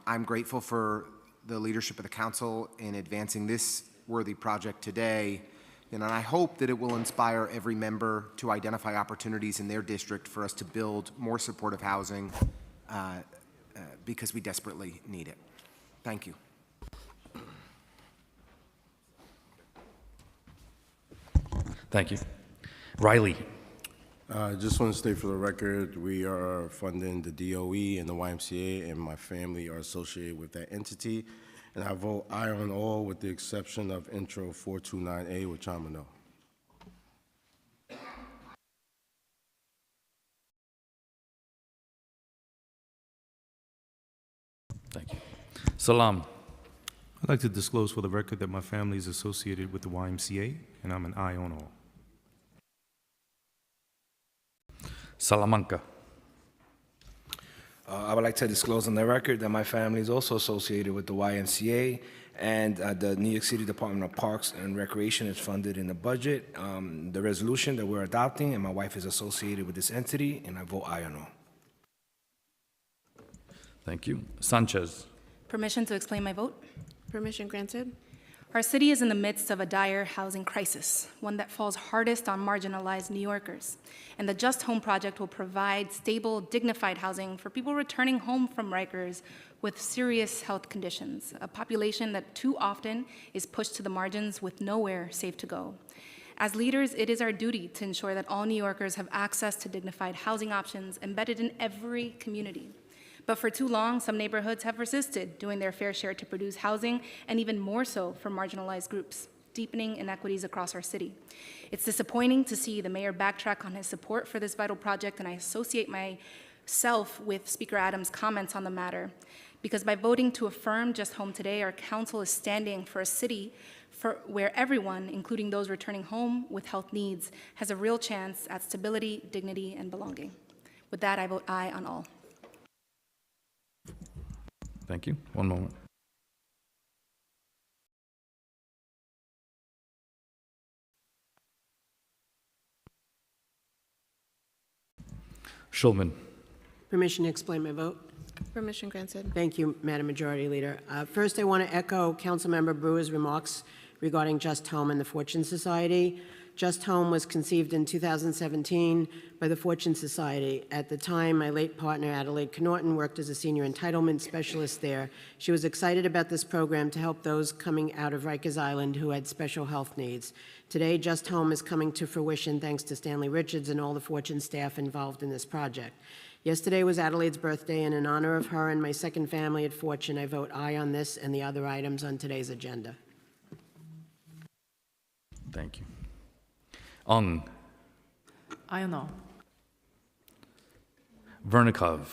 I'm grateful for the leadership of the council in advancing this worthy project today. And I hope that it will inspire every member to identify opportunities in their district for us to build more supportive housing because we desperately need it. Thank you. Thank you. Riley. I just want to state for the record, we are funding the DOE and the YMCA, and my family are associated with that entity. And I vote aye on all with the exception of intro 429A, which I'm a no. Thank you. Salam. I'd like to disclose for the record that my family is associated with the YMCA, and I'm an aye on all. Salamanca. I would like to disclose on the record that my family is also associated with the YMCA, and the New York City Department of Parks and Recreation is funded in the budget. The resolution that we're adopting, and my wife is associated with this entity, and I vote aye on all. Thank you. Sanchez. Permission to explain my vote? Permission granted. Our city is in the midst of a dire housing crisis, one that falls hardest on marginalized New Yorkers. And the Just Home Project will provide stable, dignified housing for people returning home from Rikers with serious health conditions, a population that too often is pushed to the margins with nowhere safe to go. As leaders, it is our duty to ensure that all New Yorkers have access to dignified housing options embedded in every community. But for too long, some neighborhoods have resisted doing their fair share to produce housing, and even more so for marginalized groups, deepening inequities across our city. It's disappointing to see the mayor backtrack on his support for this vital project, and I associate myself with Speaker Adams' comments on the matter, because by voting to affirm Just Home today, our council is standing for a city where everyone, including those returning home with health needs, has a real chance at stability, dignity, and belonging. With that, I vote aye on all. Thank you. One moment. Schulman. Permission to explain my vote. Permission granted. Thank you, Madam Majority Leader. First, I want to echo Councilmember Brewer's remarks regarding Just Home and the Fortune Society. Just Home was conceived in 2017 by the Fortune Society. At the time, my late partner, Adelaide Knorton, worked as a senior entitlement specialist there. She was excited about this program to help those coming out of Rikers Island who had special health needs. Today, Just Home is coming to fruition thanks to Stanley Richards and all the Fortune staff involved in this project. Yesterday was Adelaide's birthday, and in honor of her and my second family at Fortune, I vote aye on this and the other items on today's agenda. Thank you. Ung. Aye on all. Vernikov.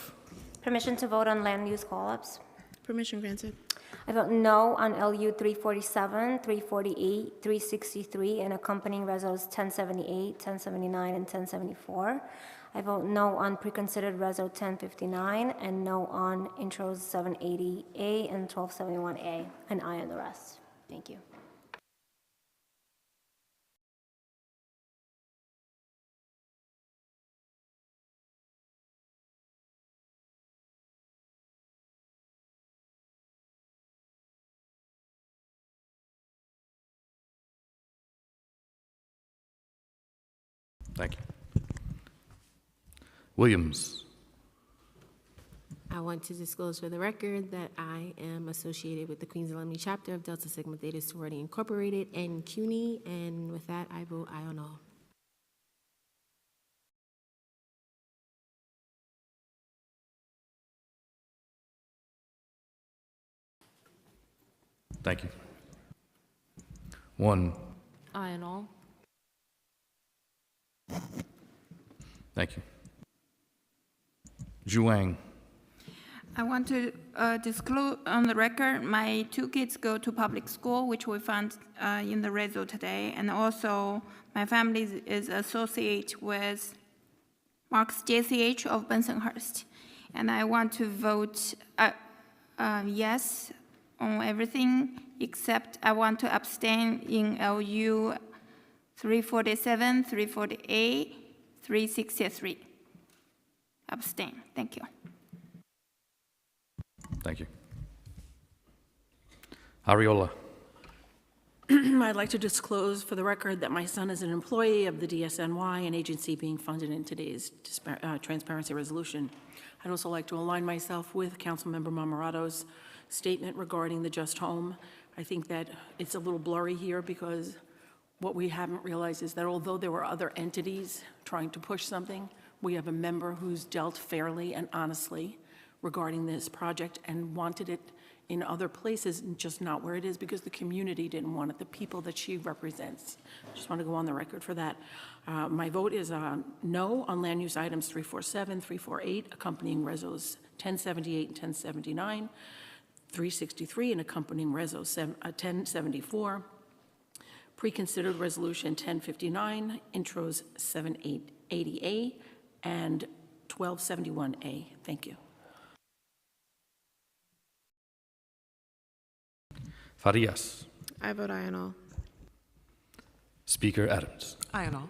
Permission to vote on land use call-ups. Permission granted. I vote no on LU 347, 348, 363, and accompanying resos 1078, 1079, and 1074. I vote no on preconsidered reso 1059, and no on intros 780A and 1271A, and aye on the rest. Thank you. Thank you. Williams. I want to disclose for the record that I am associated with the Queens Alumni Chapter of Delta Sigma Theta Sorority Incorporated and CUNY, and with that, I vote aye on all. Thank you. 1. Aye on all. Thank you. Zhuang. I want to disclose on the record, my 2 kids go to public school, which we found in the result today, and also my family is associated with Marks JCH of Bensonhurst. And I want to vote yes on everything, except I want to abstain in LU 347, 348, 363. Abstain. Thank you. Thank you. Ariola. I'd like to disclose for the record that my son is an employee of the DSNY, an agency being funded in today's transparency resolution. I'd also like to align myself with Councilmember Marmorato's statement regarding the Just Home. I think that it's a little blurry here because what we haven't realized is that although there were other entities trying to push something, we have a member who's dealt fairly and honestly regarding this project and wanted it in other places and just not where it is because the community didn't want it, the people that she represents. Just want to go on the record for that. My vote is no on land use items 347, 348, accompanying resos 1078 and 1079, 363 and accompanying resos 1074, pre-considered resolution 1059, intros 780A and 1271A. Thank you. Farias. I vote aye on all. Speaker Adams. Aye on all.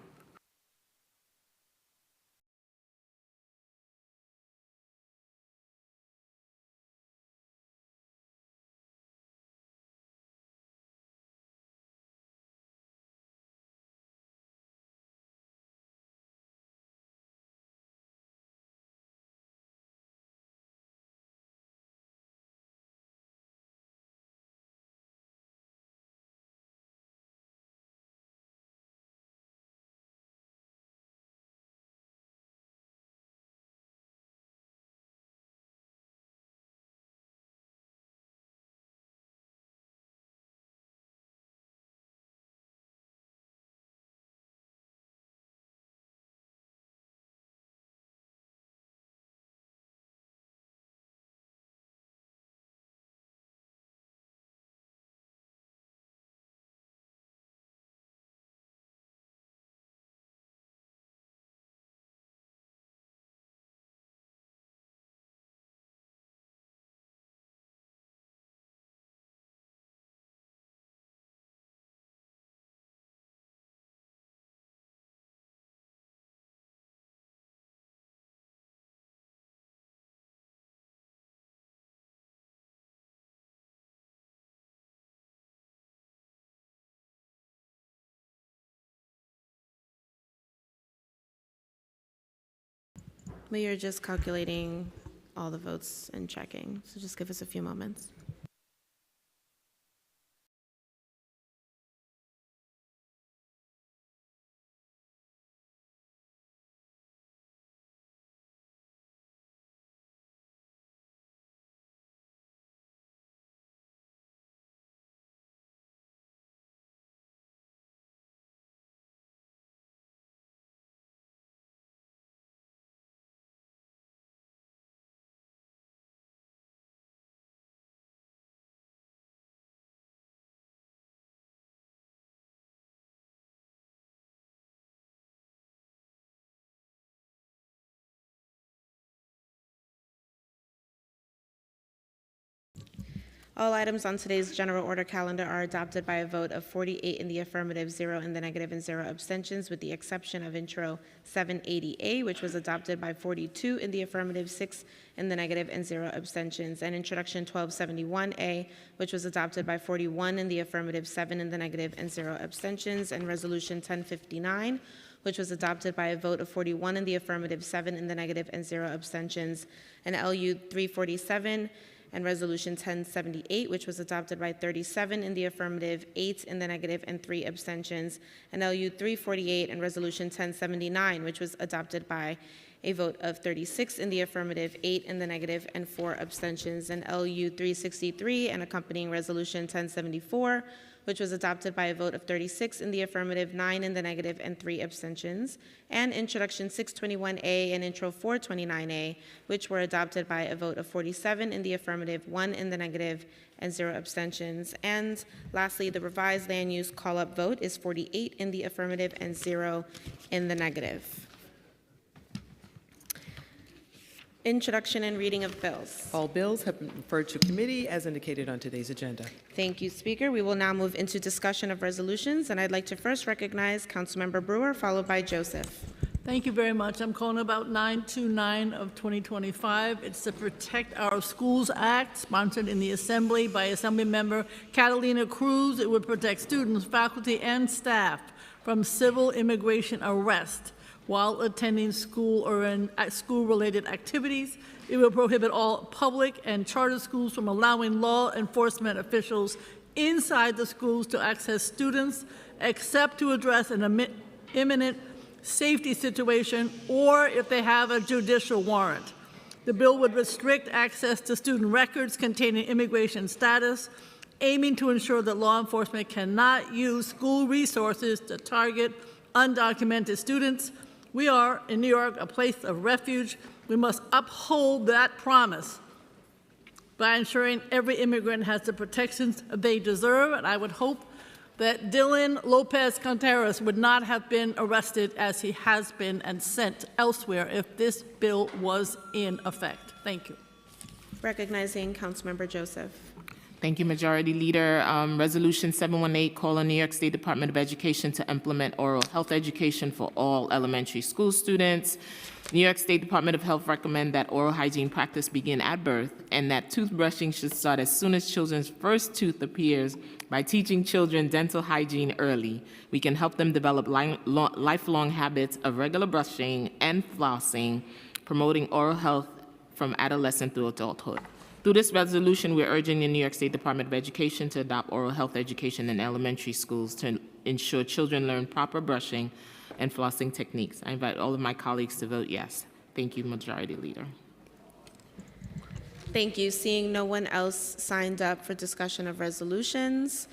We are just calculating all the votes and checking, so just give us a few moments. All items on today's general order calendar are adopted by a vote of 48 in the affirmative, 0 in the negative, and 0 abstentions, with the exception of Intro 780A, which was adopted by 42 in the affirmative, 6 in the negative, and 0 abstentions, and Introduction 1271A, which was adopted by 41 in the affirmative, 7 in the negative, and 0 abstentions, and Resolution 1059, which was adopted by a vote of 41 in the affirmative, 7 in the negative, and 0 abstentions, and LU 347 and Resolution 1078, which was adopted by 37 in the affirmative, 8 in the negative, and 3 abstentions, and LU 348 and Resolution 1079, which was adopted by a vote of 36 in the affirmative, 8 in the negative, and 4 abstentions, and LU 363 and accompanying Resolution 1074, which was adopted by a vote of 36 in the affirmative, 9 in the negative, and 3 abstentions, and Introduction 621A and Intro 429A, which were adopted by a vote of 47 in the affirmative, 1 in the negative, and 0 abstentions. And lastly, the revised land use call-up vote is 48 in the affirmative and 0 in the negative. Introduction and reading of bills. All bills have been referred to committee as indicated on today's agenda. Thank you, Speaker. We will now move into discussion of resolutions, and I'd like to first recognize Councilmember Brewer, followed by Joseph. Thank you very much. I'm calling about 929 of 2025. It's the Protect Our Schools Act, sponsored in the Assembly by Assemblymember Catalina Cruz. It would protect students, faculty, and staff from civil immigration arrest while attending school or in school-related activities. It will prohibit all public and charter schools from allowing law enforcement officials inside the schools to access students except to address an imminent safety situation or if they have a judicial warrant. The bill would restrict access to student records containing immigration status, aiming to ensure that law enforcement cannot use school resources to target undocumented students. We are, in New York, a place of refuge. We must uphold that promise by ensuring every immigrant has the protections they deserve. And I would hope that Dylan Lopez Contreras would not have been arrested as he has been and sent elsewhere if this bill was in effect. Thank you. Recognizing Councilmember Joseph. Thank you, Majority Leader. Resolution 718, call on New York State Department of Education to implement oral health education for all elementary school students. New York State Department of Health recommend that oral hygiene practice begin at birth and that toothbrushing should start as soon as children's first tooth appears. By teaching children dental hygiene early, we can help them develop lifelong habits of regular brushing and flossing, promoting oral health from adolescence through adulthood. Through this resolution, we're urging the New York State Department of Education to adopt oral health education in elementary schools to ensure children learn proper brushing and flossing techniques. I invite all of my colleagues to vote yes. Thank you, Majority Leader. Thank you. Seeing no one else signed up for discussion of resolutions,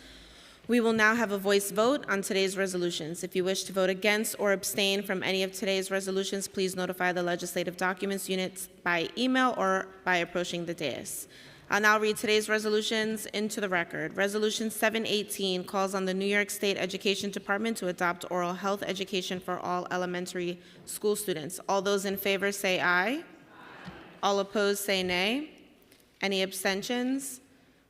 we will now have a voice vote on today's resolutions. If you wish to vote against or abstain from any of today's resolutions, please notify the Legislative Documents Unit by email or by approaching the dais. I'll now read today's resolutions into the record. Resolution 718 calls on the New York State Education Department to adopt oral health education for all elementary school students. All those in favor say aye. All opposed say nay. Any abstentions?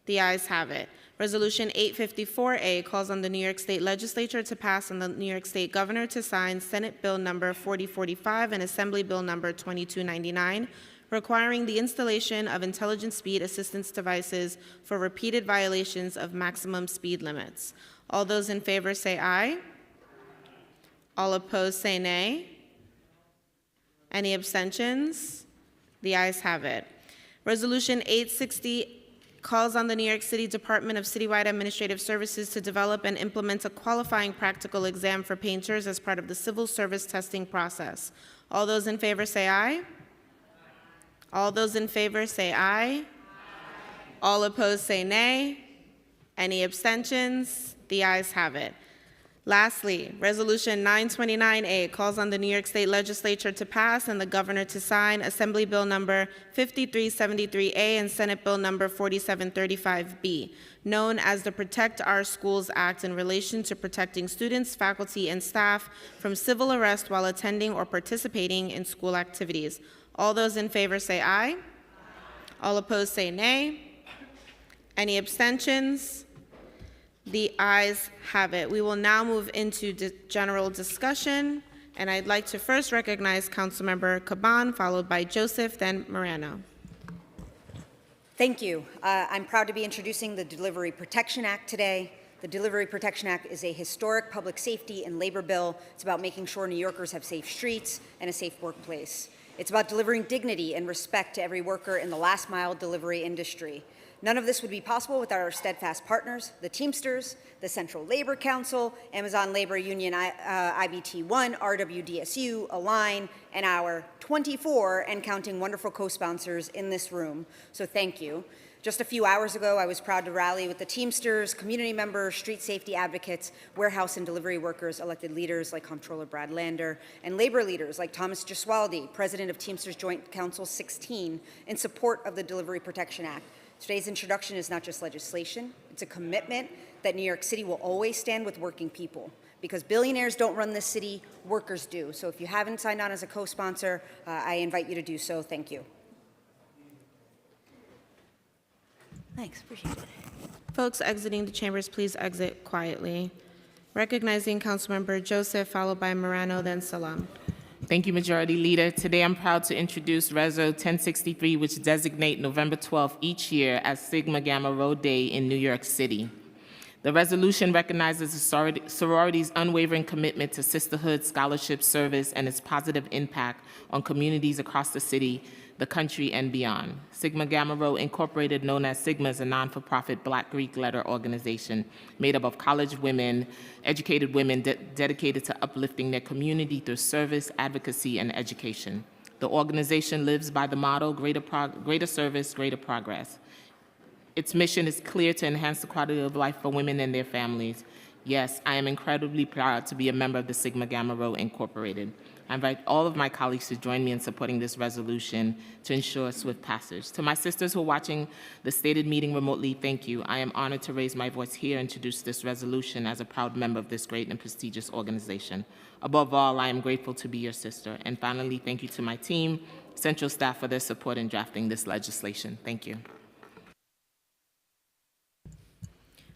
The ayes have it. Resolution 854A calls on the New York State Legislature to pass and the New York State Governor to sign Senate Bill number 4045 and Assembly Bill number 2299, requiring the installation of intelligent speed assistance devices for repeated violations of maximum speed limits. All those in favor say aye. All opposed say nay. Any abstentions? The ayes have it. Resolution 860 calls on the New York City Department of Citywide Administrative Services to develop and implement a qualifying practical exam for painters as part of the civil service testing process. All those in favor say aye. All those in favor say aye. All opposed say nay. Any abstentions? The ayes have it. Lastly, Resolution 929A calls on the New York State Legislature to pass and the Governor to sign Assembly Bill number 5373A and Senate Bill number 4735B, known as the Protect Our Schools Act, in relation to protecting students, faculty, and staff from civil arrest while attending or participating in school activities. All those in favor say aye. All opposed say nay. Any abstentions? The ayes have it. We will now move into general discussion, and I'd like to first recognize Councilmember Caban, followed by Joseph, then Morano. Thank you. I'm proud to be introducing the Delivery Protection Act today. The Delivery Protection Act is a historic public safety and labor bill. It's about making sure New Yorkers have safe streets and a safe workplace. It's about delivering dignity and respect to every worker in the last mile delivery industry. None of this would be possible without our steadfast partners, the Teamsters, the Central Labor Council, Amazon Labor Union IBT1, RWDSU, Align, and our 24 and counting wonderful co-sponsors in this room. So thank you. Just a few hours ago, I was proud to rally with the Teamsters, community members, street safety advocates, warehouse and delivery workers, elected leaders like Comptroller Brad Lander, and labor leaders like Thomas Gesualdi, president of Teamsters Joint Council 16, in support of the Delivery Protection Act. Today's introduction is not just legislation, it's a commitment that New York City will always stand with working people. Because billionaires don't run this city, workers do. So if you haven't signed on as a co-sponsor, I invite you to do so. Thank you. Thanks, appreciate it. Folks exiting the chambers, please exit quietly. Recognizing Councilmember Joseph, followed by Morano, then Salam. Thank you, Majority Leader. Today I'm proud to introduce Reso 1063, which designate November 12th each year as Sigma Gamma Rho Day in New York City. The resolution recognizes the sorority's unwavering commitment to sisterhood, scholarship, service, and its positive impact on communities across the city, the country, and beyond. Sigma Gamma Rho Incorporated, known as Sigma, is a non-for-profit Black Greek letter organization made up of college women, educated women dedicated to uplifting their community through service, advocacy, and education. The organization lives by the motto, greater service, greater progress. Its mission is clear: to enhance the quality of life for women and their families. Yes, I am incredibly proud to be a member of the Sigma Gamma Rho Incorporated. I invite all of my colleagues to join me in supporting this resolution to ensure swift passage. To my sisters who are watching the stated meeting remotely, thank you. I am honored to raise my voice here and introduce this resolution as a proud member of this great and prestigious organization. Above all, I am grateful to be your sister. And finally, thank you to my team, Central staff, for their support in drafting this legislation. Thank you.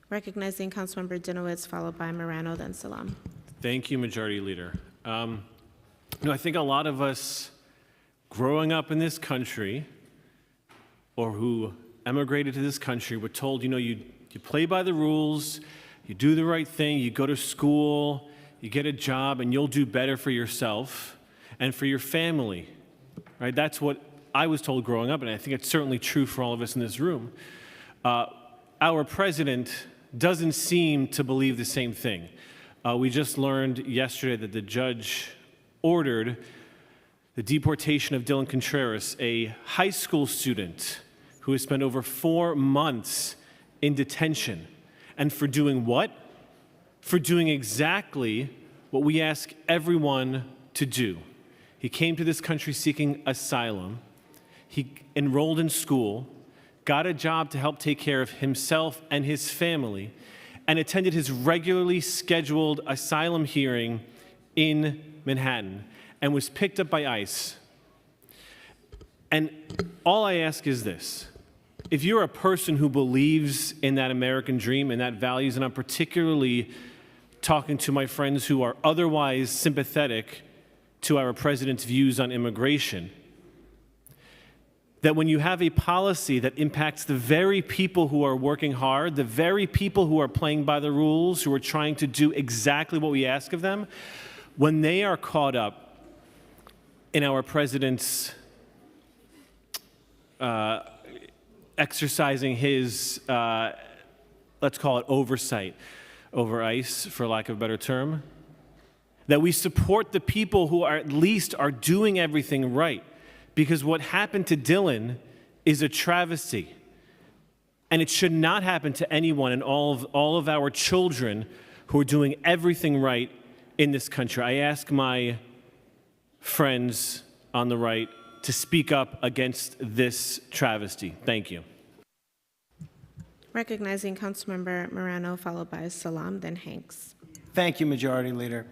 Recognizing Councilmember Dinowitz, followed by Morano, then Salam. Thank you, Majority Leader. I think a lot of us growing up in this country or who emigrated to this country were told, you play by the rules, you do the right thing, you go to school, you get a job, and you'll do better for yourself and for your family, right? That's what I was told growing up, and I think it's certainly true for all of us in this room. Our president doesn't seem to believe the same thing. We just learned yesterday that the judge ordered the deportation of Dylan Contreras, a high school student who has spent over 4 months in detention. And for doing what? For doing exactly what we ask everyone to do. He came to this country seeking asylum. He enrolled in school, got a job to help take care of himself and his family, and attended his regularly scheduled asylum hearing in Manhattan, and was picked up by ICE. And all I ask is this: if you're a person who believes in that American dream and that values, and I'm particularly talking to my friends who are otherwise sympathetic to our president's views on immigration, that when you have a policy that impacts the very people who are working hard, the very people who are playing by the rules, who are trying to do exactly what we ask of them, when they are caught up in our president's exercising his, let's call it oversight over ICE, for lack of a better term, that we support the people who are at least are doing everything right. Because what happened to Dylan is a travesty. And it should not happen to anyone, and all of our children who are doing everything right in this country. I ask my friends on the right to speak up against this travesty. Thank you. Recognizing Councilmember Morano, followed by Salam, then Hanks. Thank you, Majority Leader.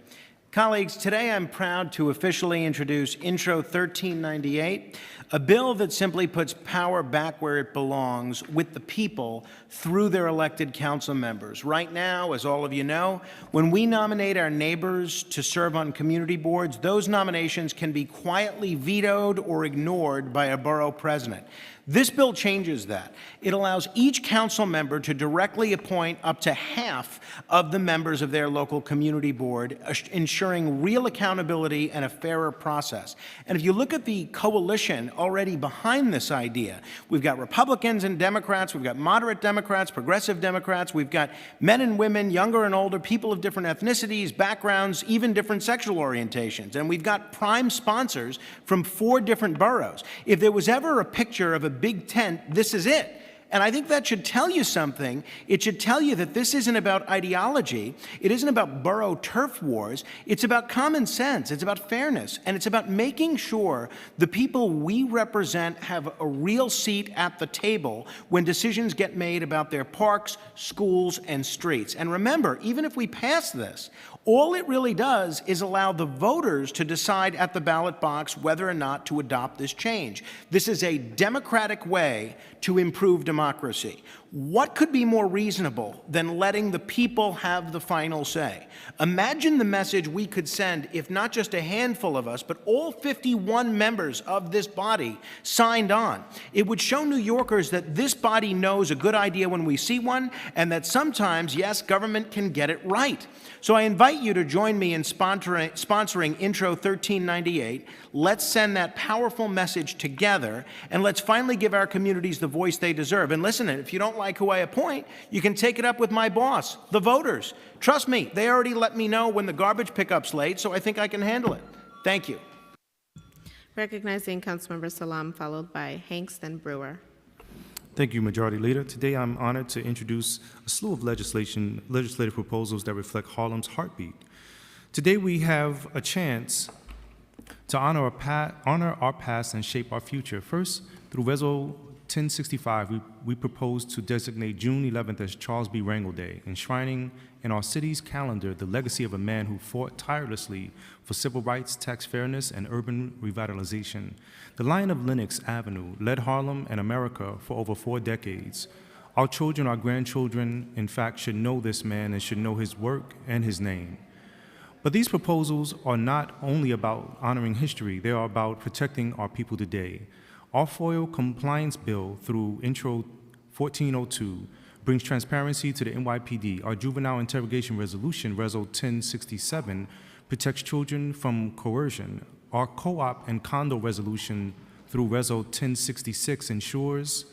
Colleagues, today I'm proud to officially introduce Intro 1398, a bill that simply puts power back where it belongs with the people through their elected council members. Right now, as all of you know, when we nominate our neighbors to serve on community boards, those nominations can be quietly vetoed or ignored by a borough president. This bill changes that. It allows each council member to directly appoint up to half of the members of their local community board, ensuring real accountability and a fairer process. And if you look at the coalition already behind this idea, we've got Republicans and Democrats, we've got moderate Democrats, progressive Democrats, we've got men and women, younger and older, people of different ethnicities, backgrounds, even different sexual orientations. And we've got prime sponsors from 4 different boroughs. If there was ever a picture of a big tent, this is it. And I think that should tell you something. It should tell you that this isn't about ideology. It isn't about borough turf wars. It's about common sense. It's about fairness. And it's about making sure the people we represent have a real seat at the table when decisions get made about their parks, schools, and streets. And remember, even if we pass this, all it really does is allow the voters to decide at the ballot box whether or not to adopt this change. This is a democratic way to improve democracy. What could be more reasonable than letting the people have the final say? Imagine the message we could send if not just a handful of us, but all 51 members of this body signed on. It would show New Yorkers that this body knows a good idea when we see one, and that sometimes, yes, government can get it right. So I invite you to join me in sponsoring Intro 1398. Let's send that powerful message together, and let's finally give our communities the voice they deserve. And listen, if you don't like who I appoint, you can take it up with my boss, the voters. Trust me, they already let me know when the garbage pickup's late, so I think I can handle it. Thank you. Recognizing Councilmember Salam, followed by Hanks, then Brewer. Thank you, Majority Leader. Today I'm honored to introduce a slew of legislative proposals that reflect Harlem's heartbeat. Today we have a chance to honor our past and shape our future. First, through Resolution 1065, we propose to designate June 11th as Charles B. Rangel Day, enshrining in our city's calendar the legacy of a man who fought tirelessly for civil rights, tax fairness, and urban revitalization. The Lion of Lenox Avenue led Harlem and America for over 4 decades. Our children, our grandchildren, in fact, should know this man and should know his work and his name. But these proposals are not only about honoring history, they are about protecting our people today. Our FOIL compliance bill through Intro 1402 brings transparency to the NYPD. Our juvenile interrogation resolution, Resolution 1067, protects children from coercion. Our co-op and condo resolution through Resolution 1066 ensures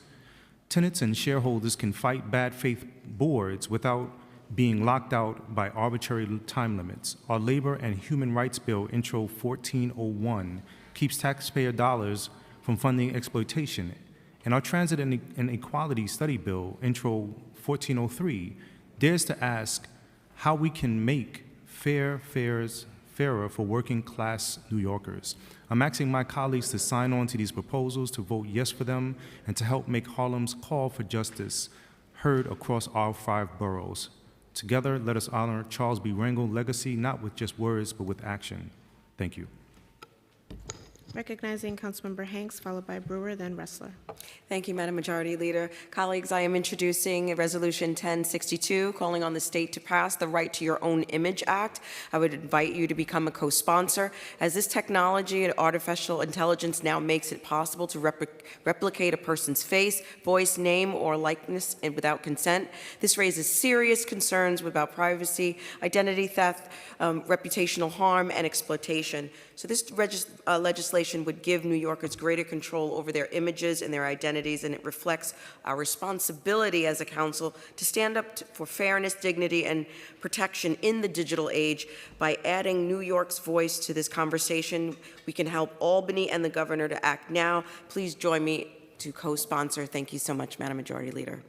tenants and shareholders can fight bad faith boards without being locked out by arbitrary time limits. Our labor and human rights bill, Intro 1401, keeps taxpayer dollars from funding exploitation. And our transit and equality study bill, Intro 1403, dares to ask how we can make fares fairer for working class New Yorkers. I'm asking my colleagues to sign on to these proposals, to vote yes for them, and to help make Harlem's call for justice heard across all 5 boroughs. Together, let us honor Charles B. Rangel legacy, not with just words, but with action. Thank you. Recognizing Councilmember Hanks, followed by Brewer, then Ressler. Thank you, Madam Majority Leader. Colleagues, I am introducing Resolution 1062, calling on the state to pass the Right to Your Own Image Act. I would invite you to become a co-sponsor, as this technology and artificial intelligence now makes it possible to replicate a person's face, voice, name, or likeness without consent. This raises serious concerns about privacy, identity theft, reputational harm, and exploitation. So this legislation would give New Yorkers greater control over their images and their identities, and it reflects our responsibility as a council to stand up for fairness, dignity, and protection in the digital age. By adding New York's voice to this conversation, we can help Albany and the governor to act now. Please join me to co-sponsor. Thank you so much, Madam Majority Leader.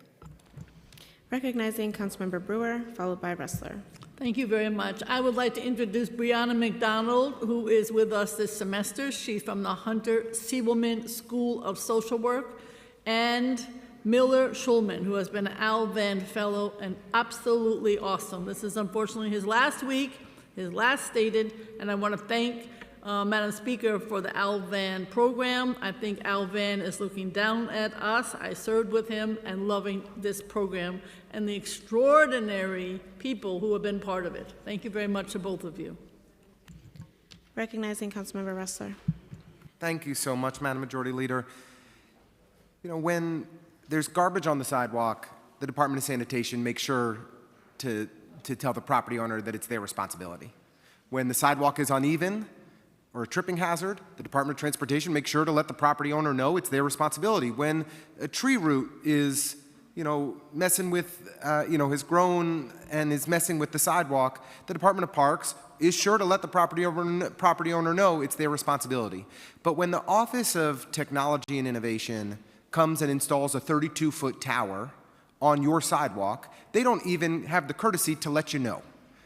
Recognizing Councilmember Brewer, followed by Ressler. Thank you very much. I would like to introduce Brianna McDonald, who is with us this semester. She's from the Hunter Sievelman School of Social Work, and Miller Schulman, who has been an Al Vand Fellow and absolutely awesome. This is unfortunately his last week. his last stated, and I want to thank Madam Speaker for the Alvan program. I think Alvan is looking down at us. I served with him and loving this program and the extraordinary people who have been part of it. Thank you very much to both of you. Recognizing Councilmember Ressler. Thank you so much, Madam Majority Leader. You know, when there's garbage on the sidewalk, the Department of Sanitation makes sure to tell the property owner that it's their responsibility. When the sidewalk is uneven or a tripping hazard, the Department of Transportation makes sure to let the property owner know it's their responsibility. When a tree root is, messing with, has grown and is messing with the sidewalk, the Department of Parks is sure to let the property owner know it's their responsibility. But when the Office of Technology and Innovation comes and installs a 32-foot tower on your sidewalk, they don't even have the courtesy to let you know.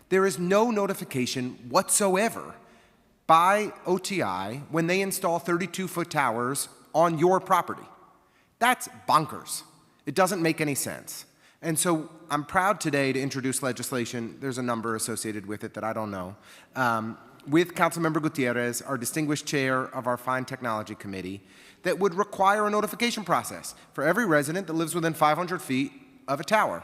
There is no notification whatsoever by OTI when they install 32-foot towers on your property. That's bonkers. It doesn't make any sense. And so I'm proud today to introduce legislation, there's a number associated with it that I don't know, with Councilmember Gutierrez, our distinguished chair of our Fine Technology Committee, that would require a notification process for every resident that lives within 500 feet of a tower.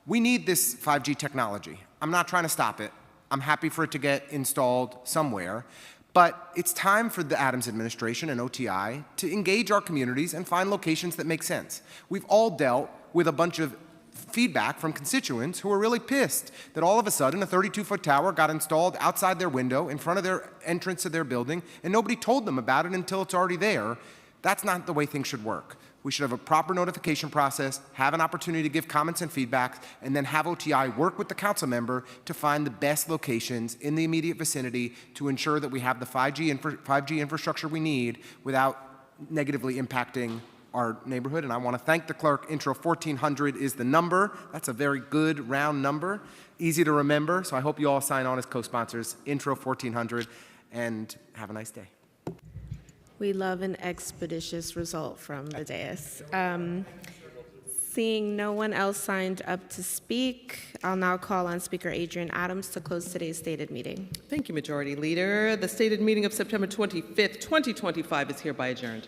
We need this 5G technology. I'm not trying to stop it. I'm happy for it to get installed somewhere. But it's time for the Adams administration and OTI to engage our communities and find locations that make sense. We've all dealt with a bunch of feedback from constituents who are really pissed that all of a sudden a 32-foot tower got installed outside their window in front of their entrance to their building and nobody told them about it until it's already there. That's not the way things should work. We should have a proper notification process, have an opportunity to give comments and feedback, and then have OTI work with the council member to find the best locations in the immediate vicinity to ensure that we have the 5G infrastructure we need without negatively impacting our neighborhood. And I want to thank the clerk. Intro 1400 is the number. That's a very good round number, easy to remember. So I hope you all sign on as co-sponsors. Intro 1400, and have a nice day. We love an expeditious result from the dais. Seeing no one else signed up to speak, I'll now call on Speaker Adrian Adams to close today's stated meeting. Thank you, Majority Leader. The stated meeting of September 25th, 2025 is hereby adjourned.